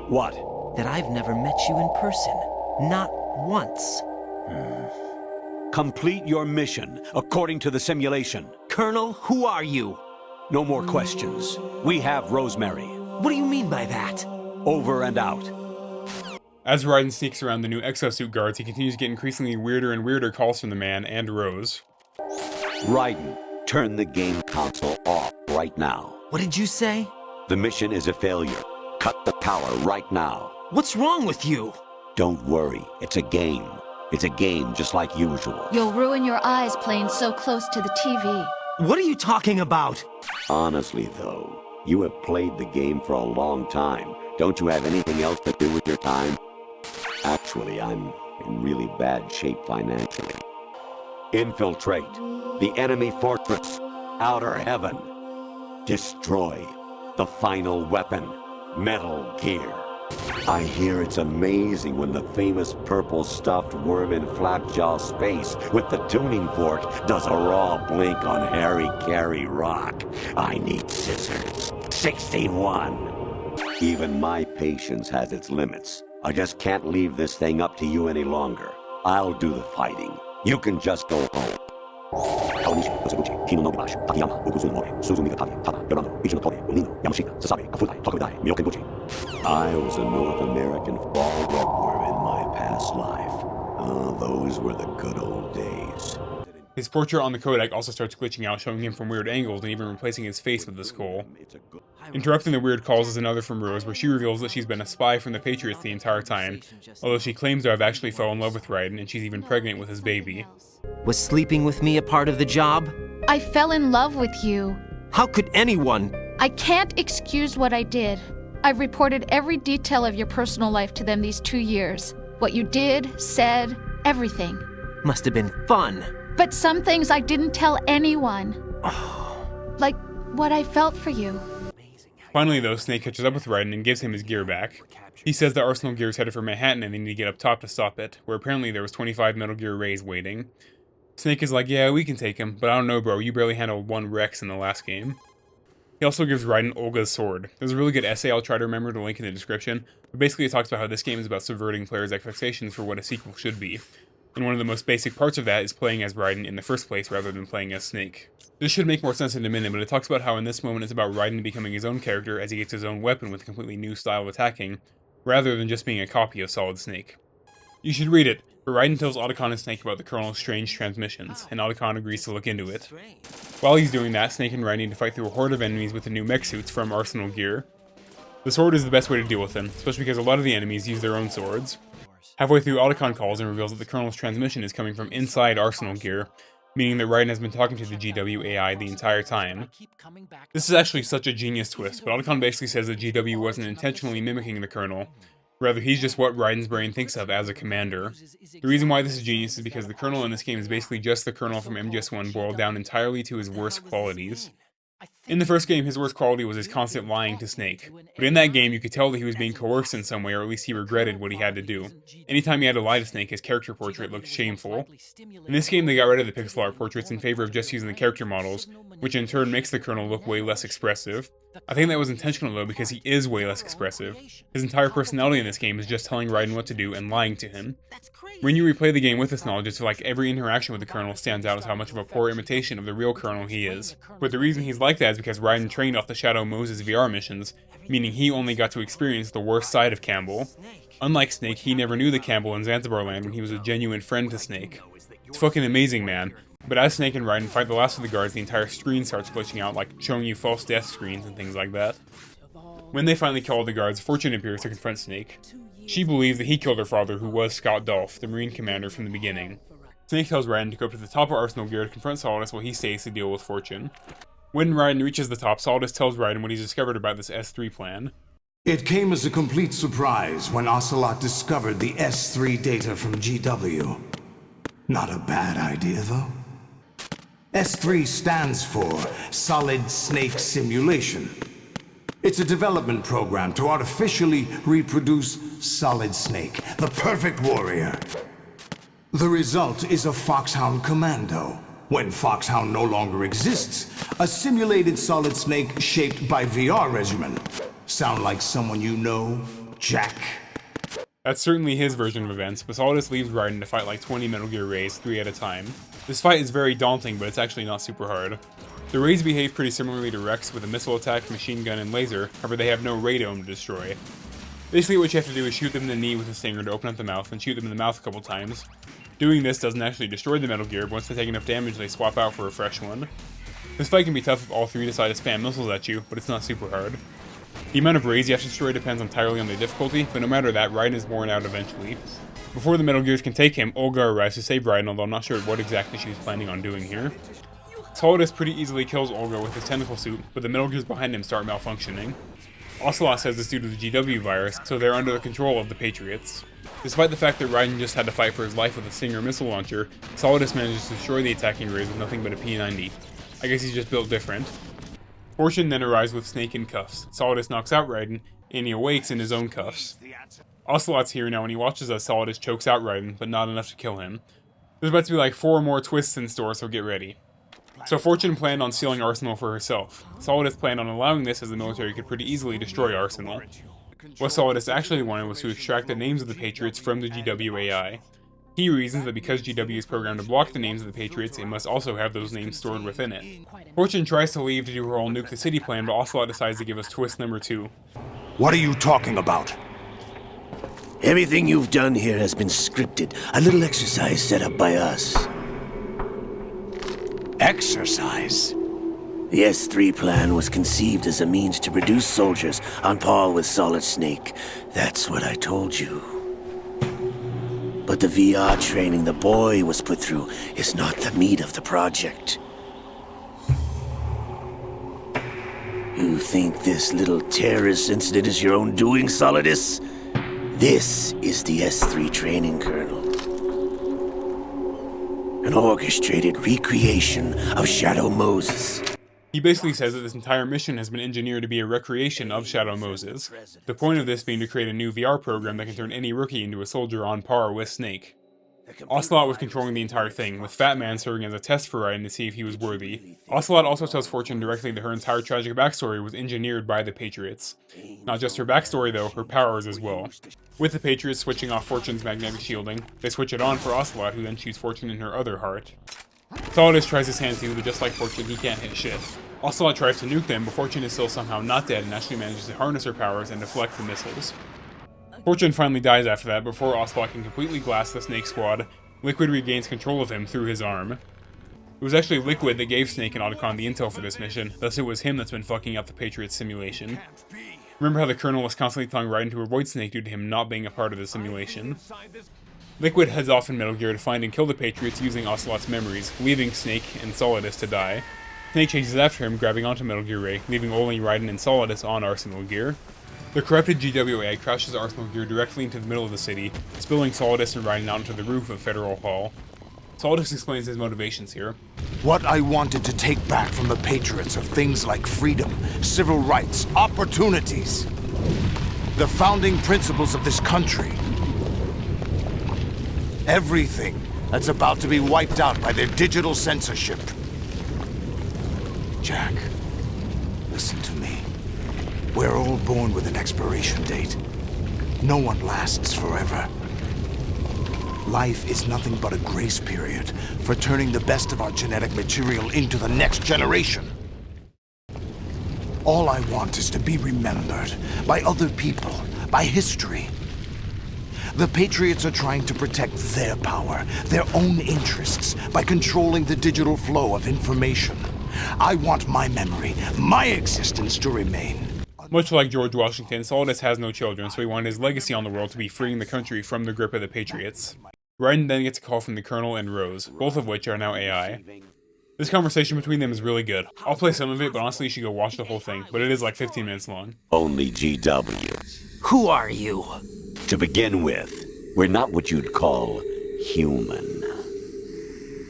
What? That I've never met you in person. Not once. Complete your mission, according to the simulation. Colonel, who are you? No more questions. We have Rosemary. What do you mean by that? Over and out. As Raiden sneaks around the new exosuit guards, he continues to get increasingly weirder and weirder calls from the man and Rose. Raiden, turn the game console off right now. What did you say? The mission is a failure. Cut the power right now. What's wrong with you? Don't worry, it's a game. It's a game just like usual. You'll ruin your eyes playing so close to the TV. What are you talking about? Honestly, though, you have played the game for a long time. Don't you have anything else to do with your time? Actually, I'm in really bad shape financially. Infiltrate the enemy fortress, Outer Heaven. Destroy the final weapon, Metal Gear. I hear it's amazing when the famous purple stuffed worm in Flapjaw space with the tuning fork does a raw blink on Harry Carey rock. I need scissors. 61. Even my patience has its limits. I just can't leave this thing up to you any longer. I'll do the fighting. You can just go home. I was a North American fall redworm in my past life. Oh, those were the good old days. His portrait on the codec also starts glitching out, showing him from weird angles and even replacing his face with the skull. Interrupting the weird calls is another from Rose, where she reveals that she's been a spy from the Patriots the entire time, although she claims to have actually fell in love with Raiden, and she's even pregnant with his baby. Was sleeping with me a part of the job? I fell in love with you. How could anyone? I can't excuse what I did. I've reported every detail of your personal life to them these 2 years. What you did, said, everything. Must have been fun. But some things I didn't tell anyone. Like what I felt for you. Finally, though, Snake catches up with Raiden and gives him his gear back. He says that Arsenal Gear is headed for Manhattan and they need to get up top to stop it, where apparently there was 25 Metal Gear Rays waiting. Snake is like, yeah, we can take him, but I don't know, bro, you barely handled 1 Rex in the last game. He also gives Raiden Olga's sword. There's a really good essay I'll try to remember to link in the description, but basically it talks about how this game is about subverting players' expectations for what a sequel should be. And one of the most basic parts of that is playing as Raiden in the first place rather than playing as Snake. This should make more sense in a minute, but it talks about how in this moment it's about Raiden becoming his own character as he gets his own weapon with a completely new style of attacking, rather than just being a copy of Solid Snake. You should read it, but Raiden tells Otacon and Snake about the Colonel's strange transmissions, and Otacon agrees to look into it. While he's doing that, Snake and Raiden need to fight through a horde of enemies with the new mech suits from Arsenal Gear. The sword is the best way to deal with them, especially because a lot of the enemies use their own swords. Halfway through, Otacon calls and reveals that the Colonel's transmission is coming from inside Arsenal Gear, meaning that Raiden has been talking to the GW AI the entire time. This is actually such a genius twist, but Otacon basically says that GW wasn't intentionally mimicking the Colonel. Rather, he's just what Raiden's brain thinks of as a commander. The reason why this is genius is because the Colonel in this game is basically just the Colonel from MGS1 boiled down entirely to his worst qualities. In the first game, his worst quality was his constant lying to Snake, but in that game you could tell that he was being coerced in some way, or at least he regretted what he had to do. Anytime he had to lie to Snake, his character portrait looked shameful. In this game they got rid of the pixel art portraits in favor of just using the character models, which in turn makes the Colonel look way less expressive. I think that was intentional though, because he is way less expressive. His entire personality in this game is just telling Raiden what to do and lying to him. When you replay the game with this knowledge, it's like every interaction with the Colonel stands out as how much of a poor imitation of the real Colonel he is. But the reason he's like that is because Raiden trained off the Shadow Moses VR missions, meaning he only got to experience the worst side of Campbell. Unlike Snake, he never knew the Campbell in Zanzibar Land when he was a genuine friend to Snake. It's fucking amazing, man. But as Snake and Raiden fight the last of the guards, the entire screen starts glitching out, like showing you false death screens and things like that. When they finally kill all the guards, Fortune appears to confront Snake. She believes that he killed her father, who was Scott Dolph, the Marine commander from the beginning. Snake tells Raiden to go up to the top of Arsenal Gear to confront Solidus while he stays to deal with Fortune. When Raiden reaches the top, Solidus tells Raiden what he's discovered about this S3 plan. It came as a complete surprise when Ocelot discovered the S3 data from GW. Not a bad idea, though. S3 stands for Solid Snake Simulation. It's a development program to artificially reproduce Solid Snake, the perfect warrior. The result is a Foxhound Commando. When Foxhound no longer exists, a simulated Solid Snake shaped by VR regimen. Sound like someone you know, Jack? That's certainly his version of events, but Solidus leaves Raiden to fight like 20 Metal Gear Rays, 3 at a time. This fight is very daunting, but it's actually not super hard. The Rays behave pretty similarly to Rex with a missile attack, machine gun, and laser, however they have no ray dome to destroy. Basically what you have to do is shoot them in the knee with a stinger to open up the mouth, and shoot them in the mouth a couple times. Doing this doesn't actually destroy the Metal Gear, but once they take enough damage they swap out for a fresh one. This fight can be tough if all three decide to spam missiles at you, but it's not super hard. The amount of Rays you have to destroy depends entirely on the difficulty, but no matter that, Raiden is worn out eventually. Before the Metal Gears can take him, Olga arrives to save Raiden, although I'm not sure what exactly she was planning on doing here. Solidus pretty easily kills Olga with his tentacle suit, but the Metal Gears behind him start malfunctioning. Ocelot says this due to the GW virus, so they're under the control of the Patriots. Despite the fact that Raiden just had to fight for his life with a Stinger missile launcher, Solidus manages to destroy the attacking Rays with nothing but a P90. I guess he's just built different. Fortune then arrives with Snake in cuffs. Solidus knocks out Raiden, and he awakes in his own cuffs. Ocelot's here now and he watches as Solidus chokes out Raiden, but not enough to kill him. There's about to be like 4 more twists in store, so get ready. So Fortune planned on stealing Arsenal for herself. Solidus planned on allowing this as the military could pretty easily destroy Arsenal. What Solidus actually wanted was to extract the names of the Patriots from the GW AI. He reasons that because GW is programmed to block the names of the Patriots, it must also have those names stored within it. Fortune tries to leave to do her whole nuke the city plan, but Ocelot decides to give us twist number 2. What are you talking about? Everything you've done here has been scripted. A little exercise set up by us. Exercise? The S3 plan was conceived as a means to produce soldiers on par with Solid Snake. That's what I told you. But the VR training the boy was put through is not the meat of the project. You think this little terrorist incident is your own doing, Solidus? This is the S3 training kernel. An orchestrated recreation of Shadow Moses. He basically says that this entire mission has been engineered to be a recreation of Shadow Moses. The point of this being to create a new VR program that can turn any rookie into a soldier on par with Snake. Ocelot was controlling the entire thing, with Fat Man serving as a test for Raiden to see if he was worthy. Ocelot also tells Fortune directly that her entire tragic backstory was engineered by the Patriots. Not just her backstory though, her powers as well. With the Patriots switching off Fortune's magnetic shielding, they switch it on for Ocelot, who then shoots Fortune in her other heart. Solidus tries his hand too, but just like Fortune, he can't hit shit. Ocelot tries to nuke them, but Fortune is still somehow not dead and actually manages to harness her powers and deflect the missiles. Fortune finally dies after that. Before Ocelot can completely glass the Snake Squad, Liquid regains control of him through his arm. It was actually Liquid that gave Snake and Otacon the intel for this mission, thus it was him that's been fucking up the Patriots simulation. Remember how the Colonel was constantly telling Raiden to avoid Snake due to him not being a part of the simulation? Liquid heads off in Metal Gear to find and kill the Patriots using Ocelot's memories, leaving Snake and Solidus to die. Snake chases after him, grabbing onto Metal Gear Ray, leaving only Raiden and Solidus on Arsenal Gear. The corrupted GWA crashes Arsenal Gear directly into the middle of the city, spilling Solidus and Raiden out onto the roof of Federal Hall. Solidus explains his motivations here. What I wanted to take back from the Patriots are things like freedom, civil rights, opportunities. The founding principles of this country. Everything that's about to be wiped out by their digital censorship. Jack, listen to me. We're all born with an expiration date. No one lasts forever. Life is nothing but a grace period for turning the best of our genetic material into the next generation. All I want is to be remembered by other people, by history. The Patriots are trying to protect their power, their own interests, by controlling the digital flow of information. I want my memory, my existence to remain. Much like George Washington, Solidus has no children, so he wanted his legacy on the world to be freeing the country from the grip of the Patriots. Raiden then gets a call from the Colonel and Rose, both of which are now AI. This conversation between them is really good. I'll play some of it, but honestly you should go watch the whole thing, but it is like 15 minutes long. Only GW Who are you? To begin with, we're not what you'd call human.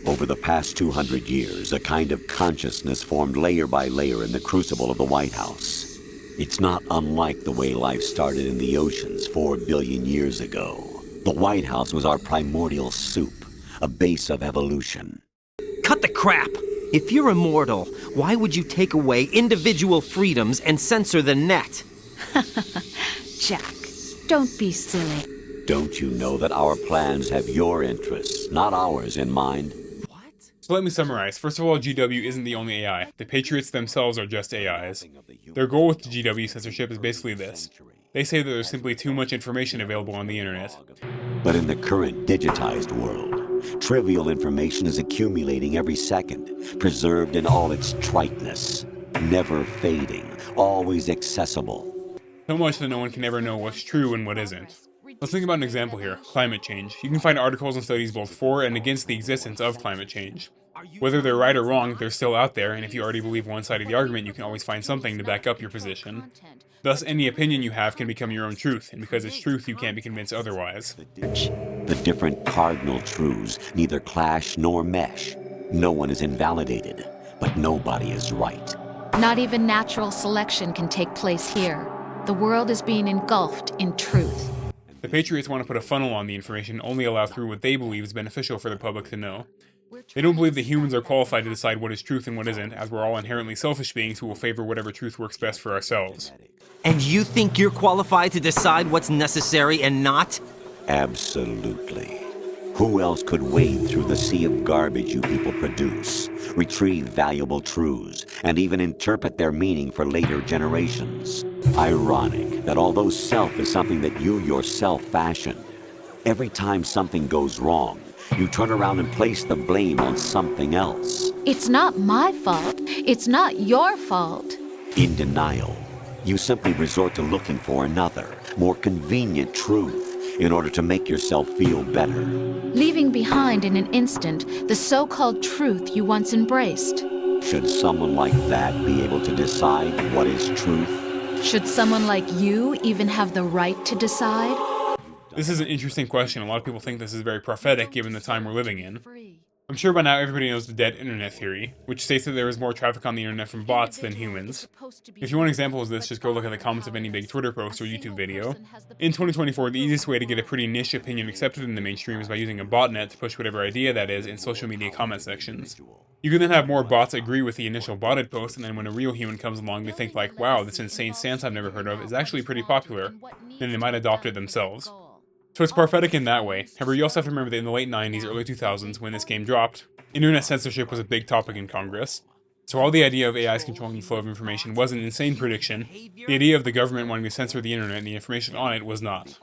Over the past 200 years, a kind of consciousness formed layer by layer in the crucible of the White House. It's not unlike the way life started in the oceans 4 billion years ago. The White House was our primordial soup, a base of evolution. Cut the crap! If you're immortal, why would you take away individual freedoms and censor the net? Jack, don't be silly. Don't you know that our plans have your interests, not ours, in mind? So let me summarize. First of all, GW isn't the only AI. The Patriots themselves are just AIs. Their goal with the GW censorship is basically this. They say that there's simply too much information available on the internet. But in the current digitized world, trivial information is accumulating every second, preserved in all its triteness, never fading, always accessible. So much that no one can ever know what's true and what isn't. Let's think about an example here, climate change. You can find articles and studies both for and against the existence of climate change. Whether they're right or wrong, they're still out there, and if you already believe one side of the argument, you can always find something to back up your position. Thus, any opinion you have can become your own truth, and because it's truth, you can't be convinced otherwise. The different cardinal truths neither clash nor mesh. No one is invalidated, but nobody is right. Not even natural selection can take place here. The world is being engulfed in truth. The Patriots want to put a funnel on the information and only allow through what they believe is beneficial for the public to know. They don't believe that humans are qualified to decide what is truth and what isn't, as we're all inherently selfish beings who will favor whatever truth works best for ourselves. And you think you're qualified to decide what's necessary and not? Absolutely. Who else could wade through the sea of garbage you people produce, retrieve valuable truths, and even interpret their meaning for later generations? Ironic that although self is something that you yourself fashioned, every time something goes wrong, you turn around and place the blame on something else. It's not my fault. It's not your fault. In denial, you simply resort to looking for another, more convenient truth in order to make yourself feel better. Leaving behind in an instant the so-called truth you once embraced. Should someone like that be able to decide what is truth? Should someone like you even have the right to decide? This is an interesting question. A lot of people think this is very prophetic given the time we're living in. I'm sure by now everybody knows the dead internet theory, which states that there is more traffic on the internet from bots than humans. If you want examples of this, just go look at the comments of any big Twitter post or YouTube video. In 2024, the easiest way to get a pretty niche opinion accepted in the mainstream is by using a botnet to push whatever idea that is in social media comment sections. You can then have more bots agree with the initial botted post, and then when a real human comes along, they think like, wow, this insane stance I've never heard of is actually pretty popular, then they might adopt it themselves. So it's prophetic in that way. However, you also have to remember that in the late 90s, early 2000s, when this game dropped, internet censorship was a big topic in Congress. So while the idea of AIs controlling the flow of information was an insane prediction, the idea of the government wanting to censor the internet and the information on it was not.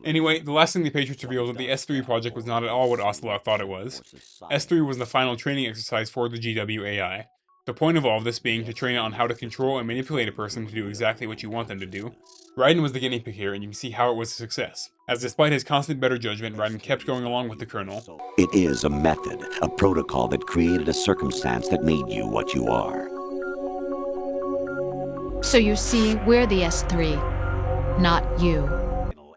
Anyway, the last thing the Patriots revealed was that the S3 project was not at all what Ocelot thought it was. S3 was the final training exercise for the GW AI. The point of all of this being to train it on how to control and manipulate a person to do exactly what you want them to do. Raiden was the guinea pig here, and you can see how it was a success, as despite his constant better judgment, Raiden kept going along with the Colonel. It is a method, a protocol that created a circumstance that made you what you are. So you see, we're the S3, not you.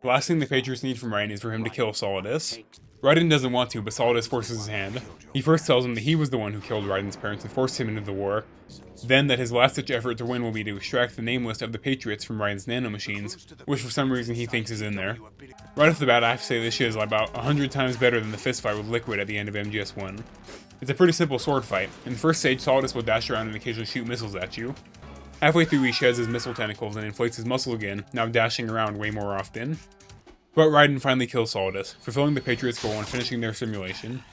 The last thing the Patriots need from Raiden is for him to kill Solidus. Raiden doesn't want to, but Solidus forces his hand. He first tells him that he was the one who killed Raiden's parents and forced him into the war. Then that his last-ditch effort to win will be to extract the name list of the Patriots from Raiden's nanomachines, which for some reason he thinks is in there. Right off the bat, I have to say this shit is about 100 times better than the fistfight with Liquid at the end of MGS1. It's a pretty simple sword fight. In the first stage, Solidus will dash around and occasionally shoot missiles at you. Halfway through, he sheds his missile tentacles and inflates his muscle again, now dashing around way more often. But Raiden finally kills Solidus, fulfilling the Patriots' goal and finishing their simulation.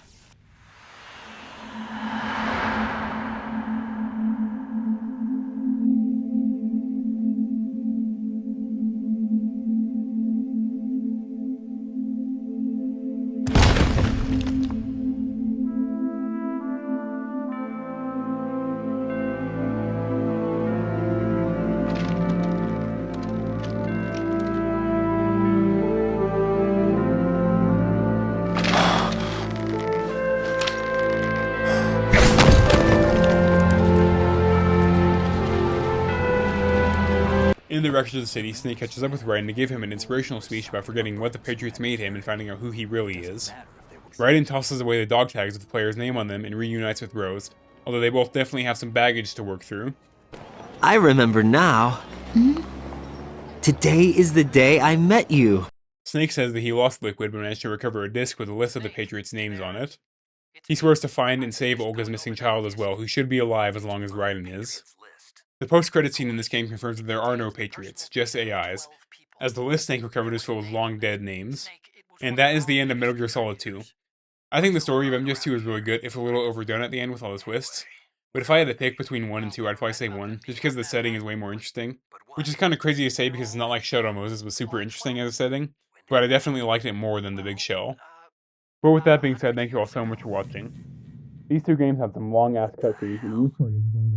In the wreckage of the city, Snake catches up with Raiden to give him an inspirational speech about forgetting what the Patriots made him and finding out who he really is. Raiden tosses away the dog tags with the player's name on them and reunites with Rose, although they both definitely have some baggage to work through. I remember now. Today is the day I met you. Snake says that he lost Liquid but managed to recover a disc with a list of the Patriots' names on it. He swears to find and save Olga's missing child as well, who should be alive as long as Raiden is. The post-credit scene in this game confirms that there are no Patriots, just AIs, as the list Snake recovered is full of long dead names. And that is the end of Metal Gear Solid 2. I think the story of MGS2 is really good, if a little overdone at the end with all the twists. But if I had to pick between 1 and 2, I'd probably say 1, just because the setting is way more interesting. Which is kind of crazy to say because it's not like Shadow Moses was super interesting as a setting, but I definitely liked it more than the Big Shell. But with that being said, thank you all so much for watching. These two games have some long-ass cutscenes, and each part is only